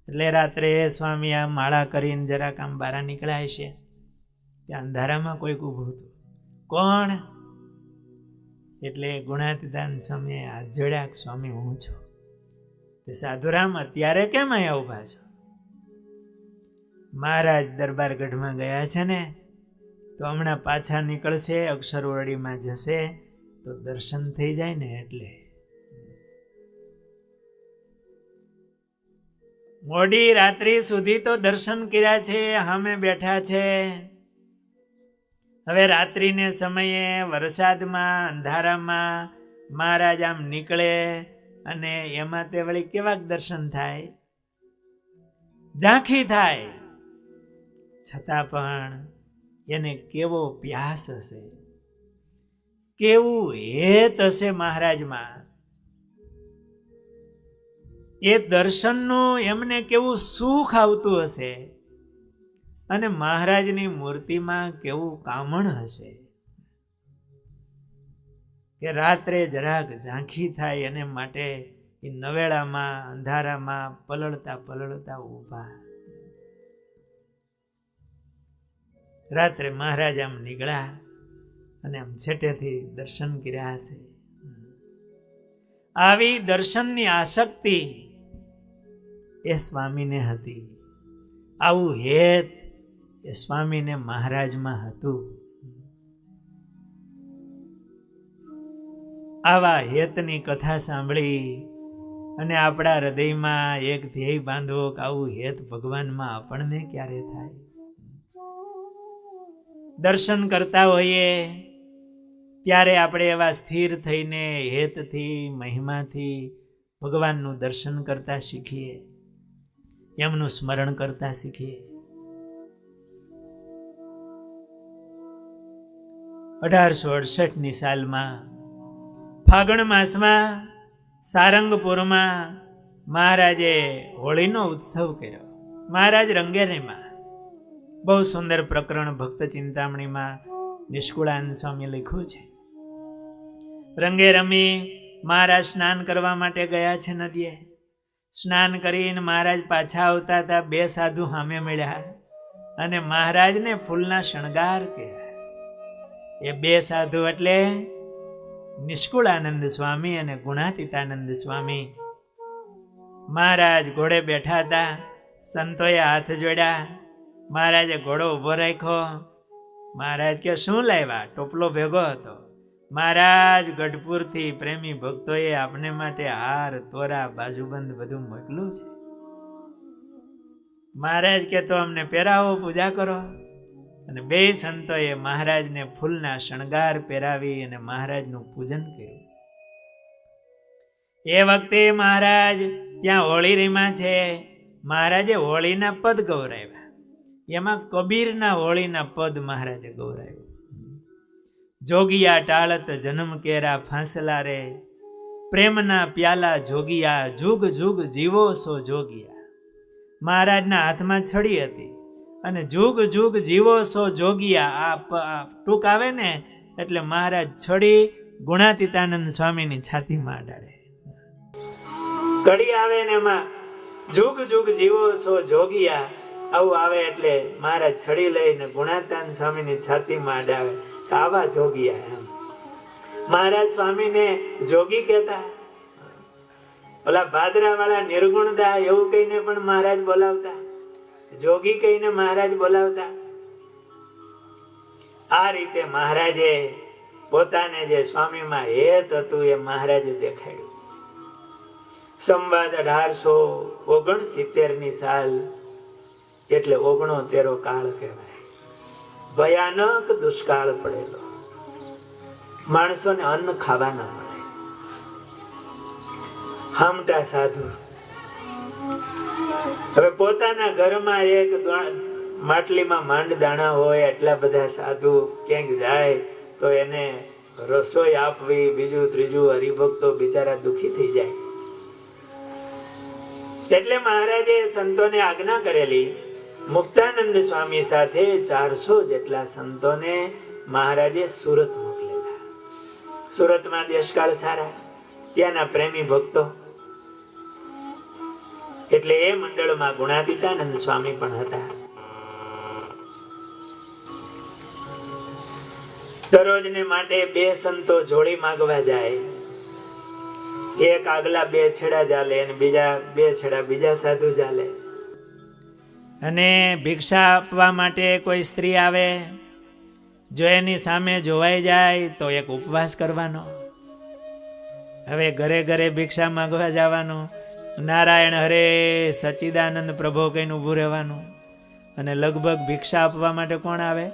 એટલે રાત્રે સ્વામી આ માળા કરીને જરાક આમ બહાર નીકળાય છે. ત્યાં અંધારામાં કોઈક ઊભું હતું. કોણ? એટલે ગુણાતીતાનંદ સ્વામીએ હાથ જોડ્યા. સ્વામી હું છું. તે સાધુરામ અત્યારે કેમ અહીંયા ઊભા છો? મહારાજ દરબારગઢમાં ગયા છે ને, તો હમણાં પાછા નીકળશે, અક્ષર ઓરડીમાં જશે તો દર્શન થઈ જાય ને એટલે. મોડી રાત્રિ સુધી તો દર્શન કર્યા છે, સામે બેઠા છે. હવે રાત્રિને સમયે વરસાદમાં અંધારામાં મહારાજ આમ નીકળે અને એમાં તે વળી કેવાક દર્શન થાય? ઝાંખી થાય. છતાં પણ એને કેવો પ્યાસ હશે, કેવું હેત હશે મહારાજમાં. એ દર્શનનું એમને કેવું સુખ આવતું હશે, અને મહારાજની મૂર્તિમાં કેવું કામણ હશે કે રાત્રે જરાક ઝાંખી થાય એને માટે એ નવેડામાં અંધારામાં પલળતા પલળતા ઊભા. રાત્રે મહારાજ આમ નીકળ્યા અને આમ છેટેથી દર્શન કર્યા હશે. આવી દર્શનની આસક્તિ એ સ્વામીને હતી. આવું હેત એ સ્વામીને મહારાજમાં હતું. આવા હેતની કથા સાંભળી અને આપણા હૃદયમાં એક ધ્યેય બાંધવો કે આવું હેત ભગવાનમાં આપણને ક્યારે થાય. દર્શન કરતા હોઈએ ત્યારે આપણે એવા સ્થિર થઈને હેતથી મહિમાથી ભગવાનનું દર્શન કરતા શીખીએ, એમનું સ્મરણ કરતા શીખીએ. 1868ની સાલમાં ફાગણ માસમાં સારંગપુરમાં મહારાજે હોળીનો ઉત્સવ કર્યો. મહારાજ રંગેરીમાં બહુ સુંદર પ્રકરણ ભક્ત ચિંતામણીમાં નિષ્કુળાનંદ સ્વામી લખ્યું છે. રંગે રમી મહારાજ સ્નાન કરવા માટે ગયા છે નદીએ. સ્નાન કરીને મહારાજ પાછા આવતા હતા. 2 સાધુ સામે મળ્યા અને મહારાજને ફૂલના શણગાર કર્યા. એ 2 સાધુ એટલે નિષ્કુળાનંદ સ્વામી અને ગુણાતીતાનંદ સ્વામી. મહારાજ ઘોડે બેઠા હતા. સંતોએ હાથ જોડ્યા. મહારાજે ઘોડો ઊભો રાખ્યો. મહારાજ કે શું લાવ્યા? ટોપલો ભેગો હતો. મહારાજ ગઢપુરથી પ્રેમી ભક્તોએ આપને માટે હાર, તોરા, બાજુબંધ બધું મોકલું છે. મહારાજ કે તો અમને પહેરાવો, પૂજા કરો. અને 2 સંતોએ મહારાજને ફૂલના શણગાર પહેરાવી અને મહારાજનું પૂજન કર્યું. એ વખતે મહારાજ ત્યાં હોળી રમ્યા છે. મહારાજે હોળીના પદ ગૌરાવ્યા. એમાં કબીરના હોળીના પદ મહારાજે ગૌરાવ્યું. જોગિયા ટાળત જન્મ કેરા ફાંસલા રે, પ્રેમના પ્યાલા જોગિયા, જુગ જુગ જીવો સો જોગિયા. મહારાજના હાથમાં છડી હતી અને જુગ જુગ જીવો સો જોગિયા આ ટૂંક આવે ને એટલે મહારાજ છડી ગુણાતીતાનંદ સ્વામીની છાતીમાં અડાડે. કડી આવે ને એમાં જુગ જુગ જીવો સો જોગિયા આવું આવે એટલે મહારાજ છડી લઈને ગુણાતીતાનંદ સ્વામીની છાતીમાં અડાવે. આવા જોગિયા એમ મહારાજ સ્વામીને જોગી કહેતા. ઓલા ભાદરા વાળા નિર્ગુણદા એવું કહીને પણ મહારાજ બોલાવતા. જોગી કહીને મહારાજ બોલાવતા. આ રીતે મહારાજે પોતાને જે સ્વામીમાં હેત હતું એ મહારાજે દેખાડ્યું. સંવાદ 1869ની સાલ એટલે 69 કાળ કહેવાય. ભયાનક દુષ્કાળ પડેલો. માણસોને અન્ન ખાવા ન મળે. હામટા સાધુ હવે પોતાના ઘરમાં એક માટલીમાં માંડ દાણા હોય એટલા બધા સાધુ ક્યાંક જાય તો એને રસોઈ આપવી, બીજું ત્રીજું હરિભક્તો બિચારા દુખી થઈ જાય. એટલે મહારાજે સંતોને આજ્ઞા કરેલી. મુક્તાનંદ સ્વામી સાથે 400 જેટલા સંતોને મહારાજે સુરત મોકલેલા. સુરતમાં દેશકાળ સારા, ત્યાંના પ્રેમી ભક્તો. એટલે એ મંડળમાં ગુણાતીતાનંદ સ્વામી પણ હતા. દરરોજને માટે 2 સંતો જોડી માંગવા જાય. એક આગલા 2 છેડા ચાલે અને બીજા 2 છેડા બીજા સાધુ ચાલે. અને ભિક્ષા આપવા માટે કોઈ સ્ત્રી આવે, જો એની સામે જોવાઈ જાય તો એક ઉપવાસ કરવાનો. હવે ઘરે ઘરે ભિક્ષા માંગવા જવાનું. નારાયણ હરે સચ્ચિદાનંદ પ્રભો કહીને ઊભું રહેવાનું. અને લગભગ ભિક્ષા આપવા માટે કોણ આવે?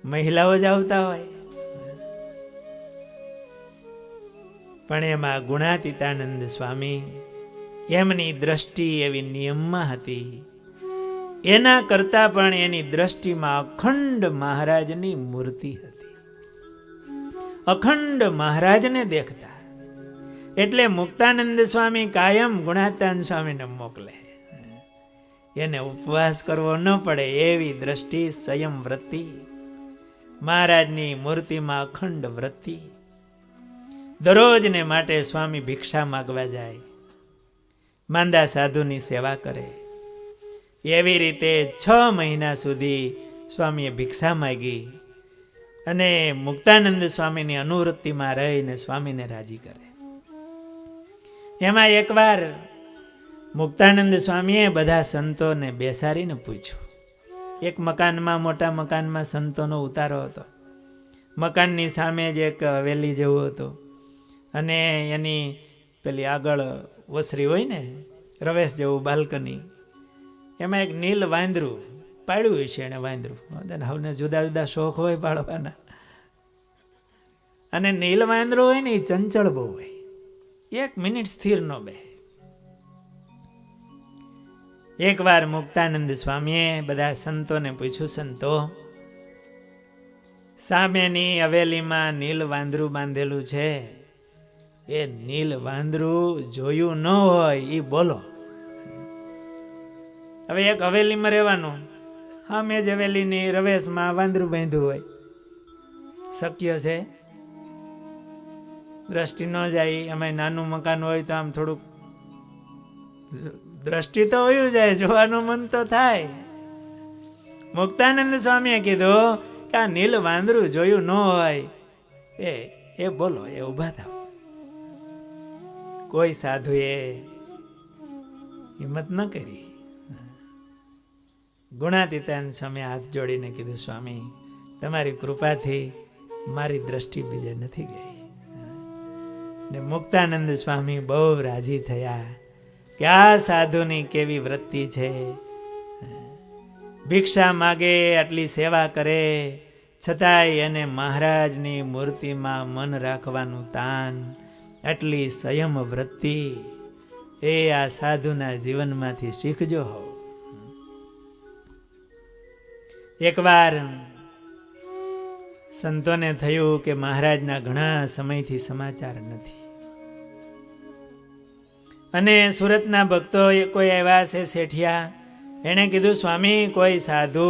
મહિલાઓ જ આવતા હોય. પણ એમાં ગુણાતીતાનંદ સ્વામી એમની દ્રષ્ટિ એવી નિયમમાં હતી. એના કરતા પણ એની દ્રષ્ટિમાં અખંડ મહારાજની મૂર્તિ હતી. અખંડ મહારાજને દેખતા. એટલે મુક્તાનંદ સ્વામી કાયમ ગુણાતીતાનંદ સ્વામીને મોકલે. એને ઉપવાસ કરવો ન પડે એવી દ્રષ્ટિ, સંયમ વૃત્તિ. મહારાજની મૂર્તિમાં અખંડ વૃત્તિ. દરરોજને માટે સ્વામી ભિક્ષા માગવા જાય, માંદા સાધુની સેવા કરે. એવી રીતે 6 મહિના સુધી સ્વામીએ ભિક્ષા માગી અને મુક્તાનંદ સ્વામીની અનુવૃત્તિમાં રહીને સ્વામીને રાજી કરે. એમાં એકવાર મુક્તાનંદ સ્વામીએ બધા સંતોને બેસાડીને પૂછ્યું. એક મકાનમાં, મોટા મકાનમાં સંતોનો ઉતારો હતો. મકાનની સામે જ એક હવેલી જેવું હતું અને એની પેલી આગળ ઓસરી હોય ને, રવેશ જેવું બાલ્કની, એમાં એક નીલ વાંદરું પાડ્યું હોય છે. એને વાંદરું હવે જુદા જુદા શોખ હોય પાડવાના. અને નીલ વાંદરું હોય ને એ ચંચળ બહુ હોય, 1 મિનિટ સ્થિર ન બે. એકવાર મુક્તાનંદ સ્વામીએ બધા સંતોને પૂછ્યું, સંતો, સામેની હવેલીમાં નીલ વાંદરું બાંધેલું છે, એ નીલ વાંદરું જોયું ન હોય એ બોલો. હવે એક હવેલીમાં રહેવાનું, સામે જ હવેલીની રવેશમાં વાંદરું બાંધ્યું હોય, શક્ય છે? દ્રષ્ટિ ન જાય. એમાં નાનું મકાન હોય તો આમ થોડુંક દ્રષ્ટિ તો હોય જાય, જોવાનું મન તો થાય. મુક્તાનંદ સ્વામીએ કીધું કે આ નીલ વાંદરું જોયું ન હોય એ બોલો, એ ઊભા થાવ. કોઈ સાધુએ હિંમત ન કરી. ગુણાતીતાનંદ સ્વામી હાથ જોડીને કીધું, સ્વામી, તમારી કૃપાથી મારી દ્રષ્ટિ બીજે નથી ગઈ. ને મુક્તાનંદ સ્વામી બહુ રાજી થયા કે આ સાધુની કેવી વૃત્તિ છે. ભિક્ષા માગે, આટલી સેવા કરે, છતાંય એને મહારાજની મૂર્તિમાં મન રાખવાનું તાન, આટલી સંયમ વૃત્તિ, એ આ સાધુના જીવનમાંથી શીખજો હો. એકવાર સંતોને થયું કે મહારાજના ઘણા સમયથી સમાચાર નથી અને સુરતના ભક્તો કોઈ આવ્યા છે શેઠિયા. એણે કીધું, સ્વામી, કોઈ સાધુ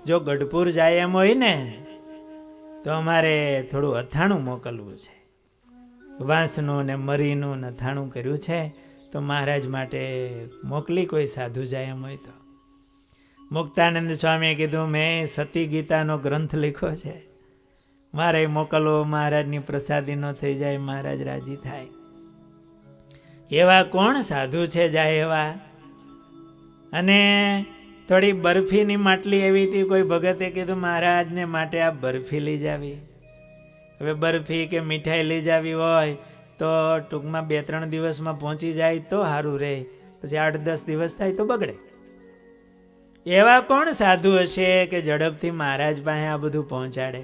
જો ગઢપુર જાય એમ હોય ને તો અમારે થોડું અથાણું મોકલવું છે. વાંસનું ને મરીનું અથાણું કર્યું છે, તો મહારાજ માટે મોકલી, કોઈ સાધુ જાય એમ હોય તો. મુક્તાનંદ સ્વામીએ કીધું, મેં સતી ગીતાનો ગ્રંથ લખ્યો છે, મારે મોકલવો, મહારાજની પ્રસાદી ન થઈ જાય, મહારાજ રાજી થાય. એવા કોણ સાધુ છે જાય એવા? અને થોડી બરફીની માટલી એવી હતી. કોઈ ભગતે કીધું, મહારાજને માટે આ બરફી લઈ જાવી. હવે બરફી કે મીઠાઈ લઈ જાવી હોય તો ટૂંકમાં 2-3 દિવસમાં પહોંચી જાય તો સારું રહે, પછી 8-10 દિવસ થાય તો બગડે. એવા કોણ સાધુ હશે કે ઝડપથી મહારાજ પાસે આ બધું પહોંચાડે?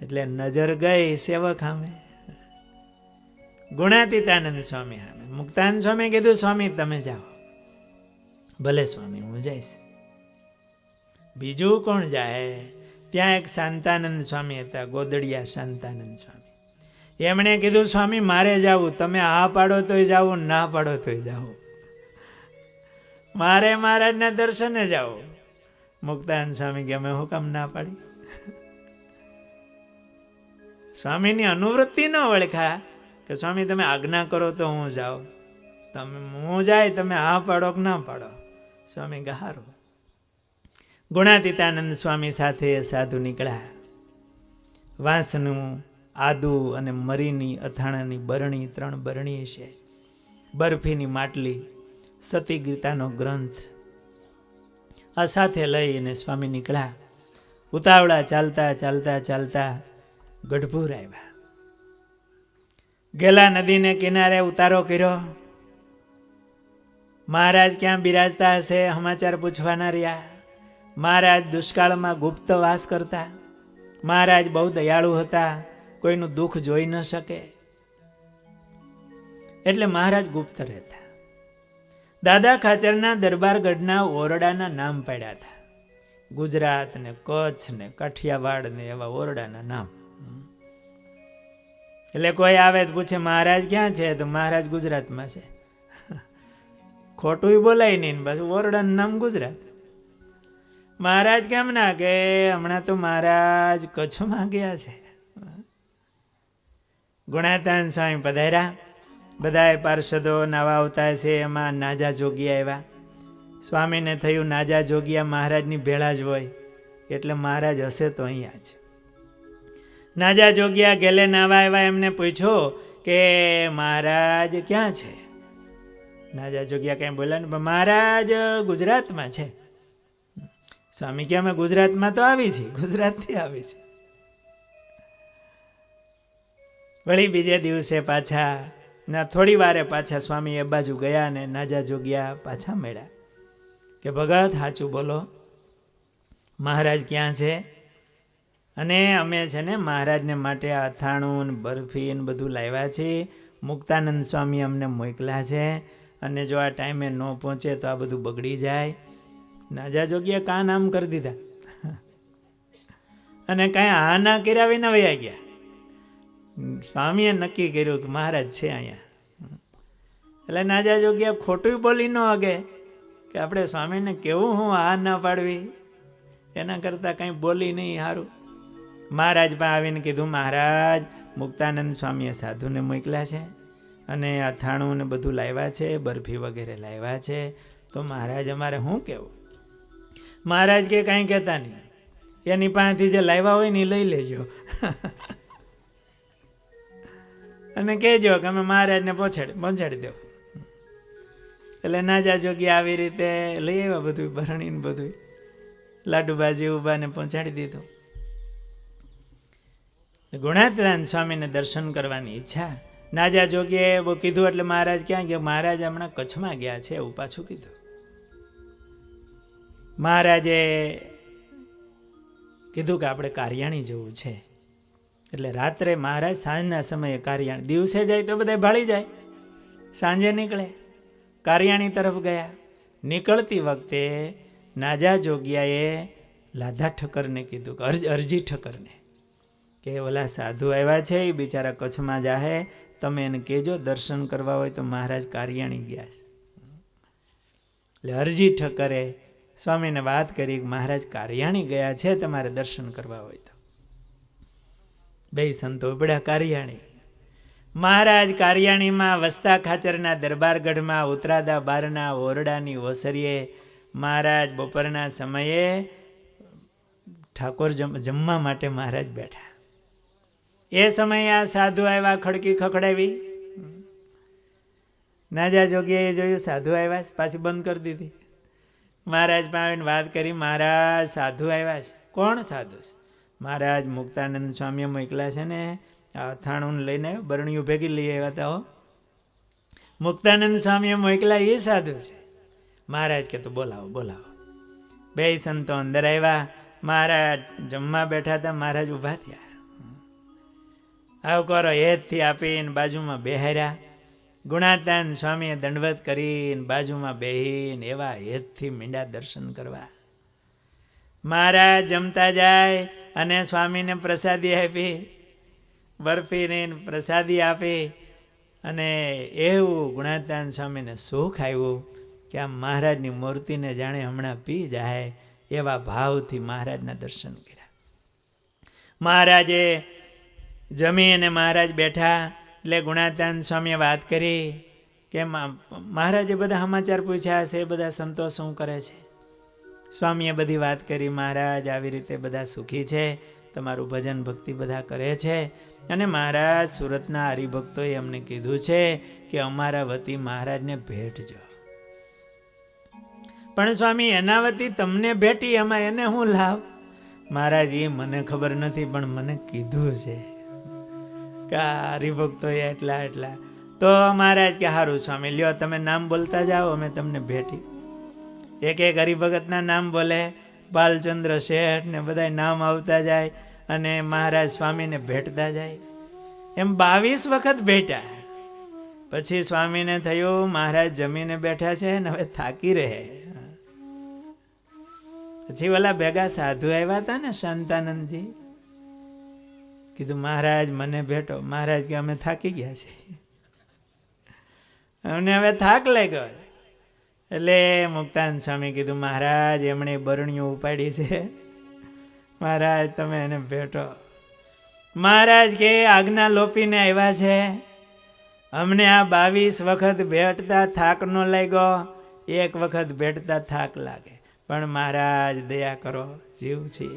એટલે નજર ગઈ સેવક સામે, ગુણાતીતાનંદ સ્વામી સામે. મુક્તાનંદ સ્વામી કીધું, સ્વામી તમે જાઓ. ભલે સ્વામી, હું જઈશ. બીજું કોણ જાય? ત્યાં એક શાંતાનંદ સ્વામી હતા, ગોદડિયા શાંતાનંદ સ્વામી. એમણે કીધું, સ્વામી મારે જાવું, તમે હા પાડો તોય જાવું, ના પાડો તોય જાવું, મારે મહારાજના દર્શને જાઓ. મુક્તાનંદ સ્વામી કે અમે હું કામ ના પાડી? સ્વામીની અનુવૃત્તિ ન વળખા કે સ્વામી તમે આજ્ઞા કરો તો હું જાઉં, તમે હું જાય તમે હા પાડો કે ના પાડો. સ્વામી ગહારો. ગુણાતીતાનંદ સ્વામી સાથે સાધુ નીકળ્યા. વાંસનું, આદુ અને મરીની અથાણાની બરણી, 3 બરણી છે, બરફીની માટલી, સતી ગીતાનો ગ્રંથ, આ સાથે લઈને સ્વામી નીકળ્યા. ઉતાવળા ચાલતા ચાલતા ચાલતા ગઢપુર આવ્યા. ગેલા નદીને કિનારે ઉતારો કર્યો. મહારાજ ક્યાં બિરાજતા હશે સમાચાર પૂછવાના રહ્યા. મહારાજ દુષ્કાળમાં ગુપ્ત વાસ કરતા. મહારાજ બહુ દયાળુ હતા, કોઈનું દુઃખ જોઈ ન શકે એટલે મહારાજ ગુપ્ત રહેતા. દાદા ખાચરના દરબારગઢના ઓરડાના નામ પાડ્યા હતા. ગુજરાત ને કચ્છ ને કાઠિયાવાડ ને એવા ઓરડાના નામ. એટલે કોઈ આવે તો પૂછે મહારાજ ક્યાં છે, તો મહારાજ ગુજરાતમાં છે. ખોટું બોલાય નહીં, બસ ઓરડાનું નામ ગુજરાત. મહારાજ કેમ ના કે હમણાં તો મહારાજ કચ્છમાં ગયા છે. ગુણાતાન સ્વામી પધાર્યા. બધાએ પાર્ષદો નાવા આવતા છે. એમાં નાજા જોગિયા આવ્યા. સ્વામીને થયું નાજા જોગિયા મહારાજની ભેળા જ હોય એટલે મહારાજ હશે તો અહીંયા જ. નાજા જોગિયા ગેલે નાવા આવ્યા. એમને પૂછ્યું કે મહારાજ ક્યાં છે? નાજા જોગિયા કંઈ બોલ્યા ને, મહારાજ ગુજરાતમાં છે. સ્વામી કે અમે ગુજરાતમાં તો આવી છીએ, ગુજરાતથી આવી છે. વળી બીજે દિવસે પાછા ના થોડી વારે પાછા સ્વામી એ બાજુ ગયા ને નાજા જોગિયા પાછા મળ્યા કે ભગત સાચું બોલો, મહારાજ ક્યાં છે? અને અમે છે ને મહારાજને માટે અથાણું ને બરફી ને બધું લાવ્યા છીએ. મુક્તાનંદ સ્વામી અમને મોકલ્યા છે અને જો આ ટાઈમે ન પહોંચે તો આ બધું બગડી જાય. નાજા જોગીએ કાન આમ કરી દીધા અને કાંઈ હા ના કર્યા વિના વયા ગયા. સ્વામીએ નક્કી કર્યું કે મહારાજ છે અહીંયા. એટલે નાજા જોગીયા ખોટું બોલી ન અગે કે આપણે સ્વામીને કેવું હું હા ના પાડવી, એના કરતાં કંઈ બોલી નહીં સારું. મહારાજ પણ આવીને કીધું મહારાજ મુક્તાનંદ સ્વામીએ સાધુને મોકલ્યા છે અને અથાણું ને બધું લાવ્યા છે, બરફી વગેરે લાવ્યા છે, તો મહારાજ અમારે શું કહેવું? મહારાજ કે કાંઈ કહેતા નહીં, એની પાસેથી જે લાવ્યા હોય ને એ લઈ લેજો અને કહેજો કે અમે મહારાજને પહોંચાડી દો. એટલે નાજા જોગી આવી રીતે લઈ આવ્યા બધું, ભરણીને બધું, લાડુબાજી ઉભાને પહોંચાડી દીધું. ગુણાતીતાન સ્વામીને દર્શન કરવાની ઈચ્છા. નાજા જોગીએ કીધું એટલે મહારાજ ક્યાં ગયા? મહારાજ હમણાં કચ્છમાં ગયા છે એવું પાછું કીધું. મહારાજે કીધું કે આપણે કારિયાણી જવું છે. એટલે રાત્રે મહારાજ સાંજના સમયે કારિયાણી, દિવસે જાય તો બધા ભાળી જાય, સાંજે નીકળે. કારિયાણી તરફ ગયા. નીકળતી વખતે નાજા જોગિયાએ લાધા ઠક્કરને કીધું કે અરજી ઠક્કરને કે ઓલા સાધુ આવ્યા છે એ બિચારા કચ્છમાં જાહે, તમે એને કહેજો દર્શન કરવા હોય તો મહારાજ કારિયાણી ગયા છે. એટલે અરજી ઠક્કરે સ્વામીને વાત કરી કે મહારાજ કારિયાણી ગયા છે, તમારે દર્શન કરવા હોય તો. બે સંતો ઉપડ્યા કારિયાણી. મહારાજ કારિયાણીમાં વસ્તા ખાચરના દરબારગઢમાં ઉતરાદા બારના ઓરડાની ઓસરીએ મહારાજ બપોરના સમયે ઠાકોર જમવા માટે મહારાજ બેઠા. એ સમયે આ સાધુ આવ્યા, ખડકી ખખડાવી. નાજા જોગીએ જોયું સાધુ આવ્યા, પાછી બંધ કરી દીધી. મહારાજ આવીને વાત કરી, મહારાજ સાધુ આવ્યા છે. કોણ સાધુ છે? મહારાજ મુક્તાનંદ સ્વામીએ મોકલ્યા છે ને, અથાણું લઈને બરણીયું ભેગી લઈ આવ્યા હતા. મુક્તાનંદ સ્વામીએ મોકલ્યા એ સાધુ છે. મહારાજ કે તો બોલાવો બોલાવો. બે સંતો અંદર આવ્યા. મહારાજ જમવા બેઠા હતા. મહારાજ ઊભા થયા. આવ કરો હેતથી આપીને બાજુમાં બેહાર્યા. ગુણાતાન સ્વામીએ દંડવત કરીને બાજુમાં બેહીને એવા હેતથી મીંડા દર્શન કરવા. મહારાજ જમતા જાય અને સ્વામીને પ્રસાદી આપી, બરફીને પ્રસાદી આપી. અને એવું ગુણાતાન સ્વામીને સુખ આવ્યું કે આ મહારાજની મૂર્તિને જાણે હમણાં પી જાય એવા ભાવથી મહારાજના દર્શન કર્યા. મહારાજે જમી અને મહારાજ બેઠા એટલે ગુણાતાન સ્વામીએ વાત કરી કે મહારાજે બધા સમાચાર પૂછ્યા છે, બધા સંતો શું કરે છે? સ્વામીએ બધી વાત કરી, મહારાજ આવી રીતે બધા સુખી છે, તમારું ભજન ભક્તિ બધા કરે છે, અને મહારાજ સુરતના હરિભક્તોએ અમને કીધું છે કે અમારા વતી મહારાજને ભેટજો. પણ સ્વામી એના વતી તમને ભેટી, એમાં એને શું લાભ? મહારાજ એ મને ખબર નથી, પણ મને કીધું છે કે હરિભક્તોએ એટલા. તો મહારાજ કે સારું સ્વામી, લ્યો તમે નામ બોલતા જાઓ, અમે તમને ભેટી. એક એક હરિભગતના નામ બોલે, બાલચંદ્ર શેઠ ને બધા નામ આવતા જાય અને મહારાજ સ્વામીને ભેટતા જાય. એમ 22 વખત ભેટ્યા. પછી સ્વામીને થયું મહારાજ જમીને બેઠા છે ને હવે થાકી રહે. પછી ઓલા ભેગા સાધુ આવ્યા હતા ને શાંતાનંદજી, કીધું મહારાજ મને ભેટો. મહારાજ કે અમે થાકી ગયા છીએ, અમને હવે થાક લાગ્યો. એટલે મુક્તાન સ્વામી કીધું મહારાજ એમણે બરણીઓ ઉપાડી છે, મહારાજ તમે એને ભેટો. મહારાજ કે આજ્ઞા લોપીને આવ્યા છે, અમને આ 22 વખત ભેટતા થાક ન લાગ્યો, એક વખત ભેટતા થાક લાગે, પણ મહારાજ દયા કરો, જીવ છે.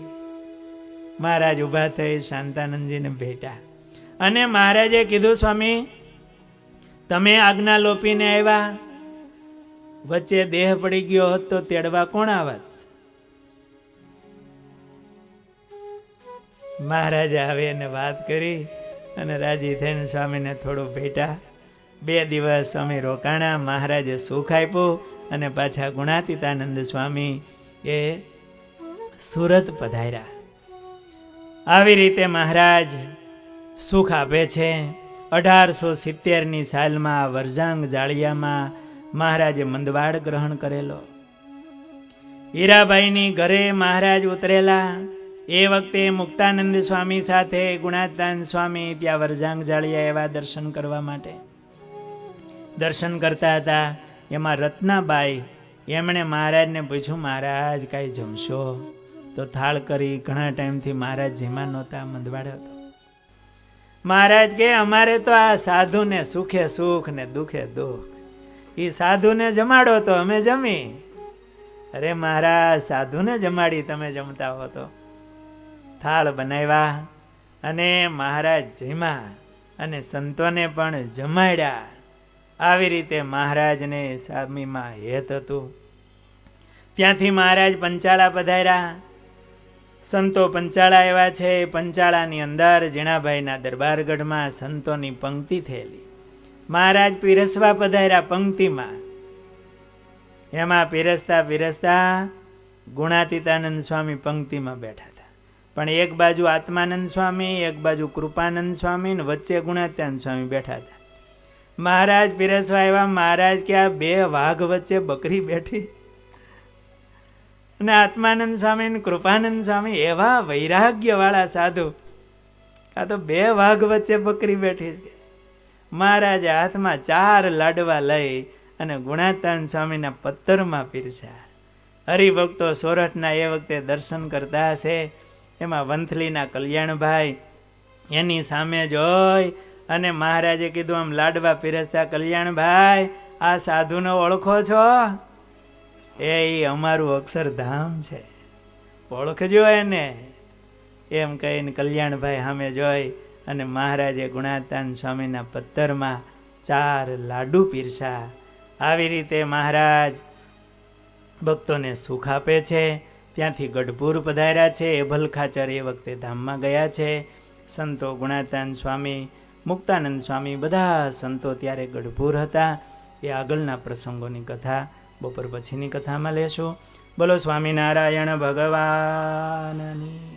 મહારાજ ઊભા થઈ શાંતાનંદજીને ભેટ્યા અને મહારાજે કીધું, સ્વામી તમે આજ્ઞા લોપીને આવ્યા, વચ્ચે દેહ પડી ગયો હોત તો તેડવા કોણ આવત? મહારાજે આવે એને વાત કરી અને રાજી થઈને સ્વામીને થોડું ભેટા. 2 દિવસ સ્વામી રોકાણા. મહારાજે સુખ આપ્યું અને પાછા ગુણાતીતાનંદ સ્વામી એ સુરત પધાર્યા. આવી રીતે મહારાજ સુખ આપે છે. 1870ની સાલમાં વરજાંગ જાળિયામાં મહારાજે મંદવાડ ગ્રહણ કરેલો. હીરાબાઈની ઘરે મહારાજ ઉતરેલા. એ વખતે મુક્તાનંદ સ્વામી સાથે ગુણાતીતાનંદ સ્વામી ત્યાં વરજાંગ જાળિયા એવા દર્શન કરવા માટે દર્શન કરતા હતા. એમાં રત્નાબાઈ એમણે મહારાજને પૂછ્યું, મહારાજ કાંઈ જમશો? તો થાળ કરી. ઘણા ટાઈમથી મહારાજ જેમાં નહોતા, મંદવાડે હતો. મહારાજ કે અમારે તો આ સાધુને સુખે સુખ ને દુખે દુઃખ, એ સાધુને જમાડો તો અમે જમી. અરે મહારાજ, સાધુને જમાડી તમે જમતા હો તો? થાળ બનાવ્યા અને મહારાજ જમ્યા અને સંતોને પણ જમાડ્યા. આવી રીતે મહારાજને સ્વામીમાં હેત હતું. ત્યાંથી મહારાજ પંચાળા પધાર્યા. સંતો પંચાળા એવા છે. પંચાળાની અંદર જીણાભાઈના દરબારગઢમાં સંતોની પંક્તિ થયેલી. મહારાજ પીરસવા પધાર્યા પંક્તિમાં. એમાં પીરસતા પીરસતા ગુણાતીતાનંદ સ્વામી પંક્તિમાં બેઠા હતા. પણ એક બાજુ આત્માનંદ સ્વામી, એક બાજુ કૃપાનંદ સ્વામી ને વચ્ચે ગુણાતીતાનંદ સ્વામી બેઠા હતા. મહારાજ પીરસવા આવ્યા. મહારાજ કે આ 2 વાઘ વચ્ચે બકરી બેઠી. અને આત્માનંદ સ્વામી ને કૃપાનંદ સ્વામી એવા વૈરાગ્ય વાળા સાધુ, આ તો 2 વાઘ વચ્ચે બકરી બેઠી છે. મહારાજે હાથમાં 4 લાડવા લઈ અને ગુણાતીતાનંદ સ્વામીના પત્તરમાં પીરસ્યા. હરિભક્તો સોરઠના એ વખતે દર્શન કરતા હશે. એમાં વંથલીના કલ્યાણભાઈ એની સામે જોઈ અને મહારાજે કીધું, આમ લાડવા પીરસતા, કલ્યાણભાઈ આ સાધુને ઓળખો છો? એ અમારું અક્ષરધામ છે, ઓળખજો એને, એમ કહીને કલ્યાણભાઈ સામે જોઈ અને મહારાજે ગુણાતીતાનંદ સ્વામીના પત્તરમાં 4 લાડુ પીરસા. આવી રીતે મહારાજ ભક્તોને સુખ આપે છે. ત્યાંથી ગઢપુર પધાર્યા છે. એભલ ખાચર એ વખતે ધામમાં ગયા છે. સંતો ગુણાતીતાનંદ સ્વામી, મુક્તાનંદ સ્વામી બધા સંતો ત્યારે ગઢપુર હતા. એ આગળના પ્રસંગોની કથા બપોર પછીની કથામાં લેશું. બોલો સ્વામિનારાયણ ભગવાનની.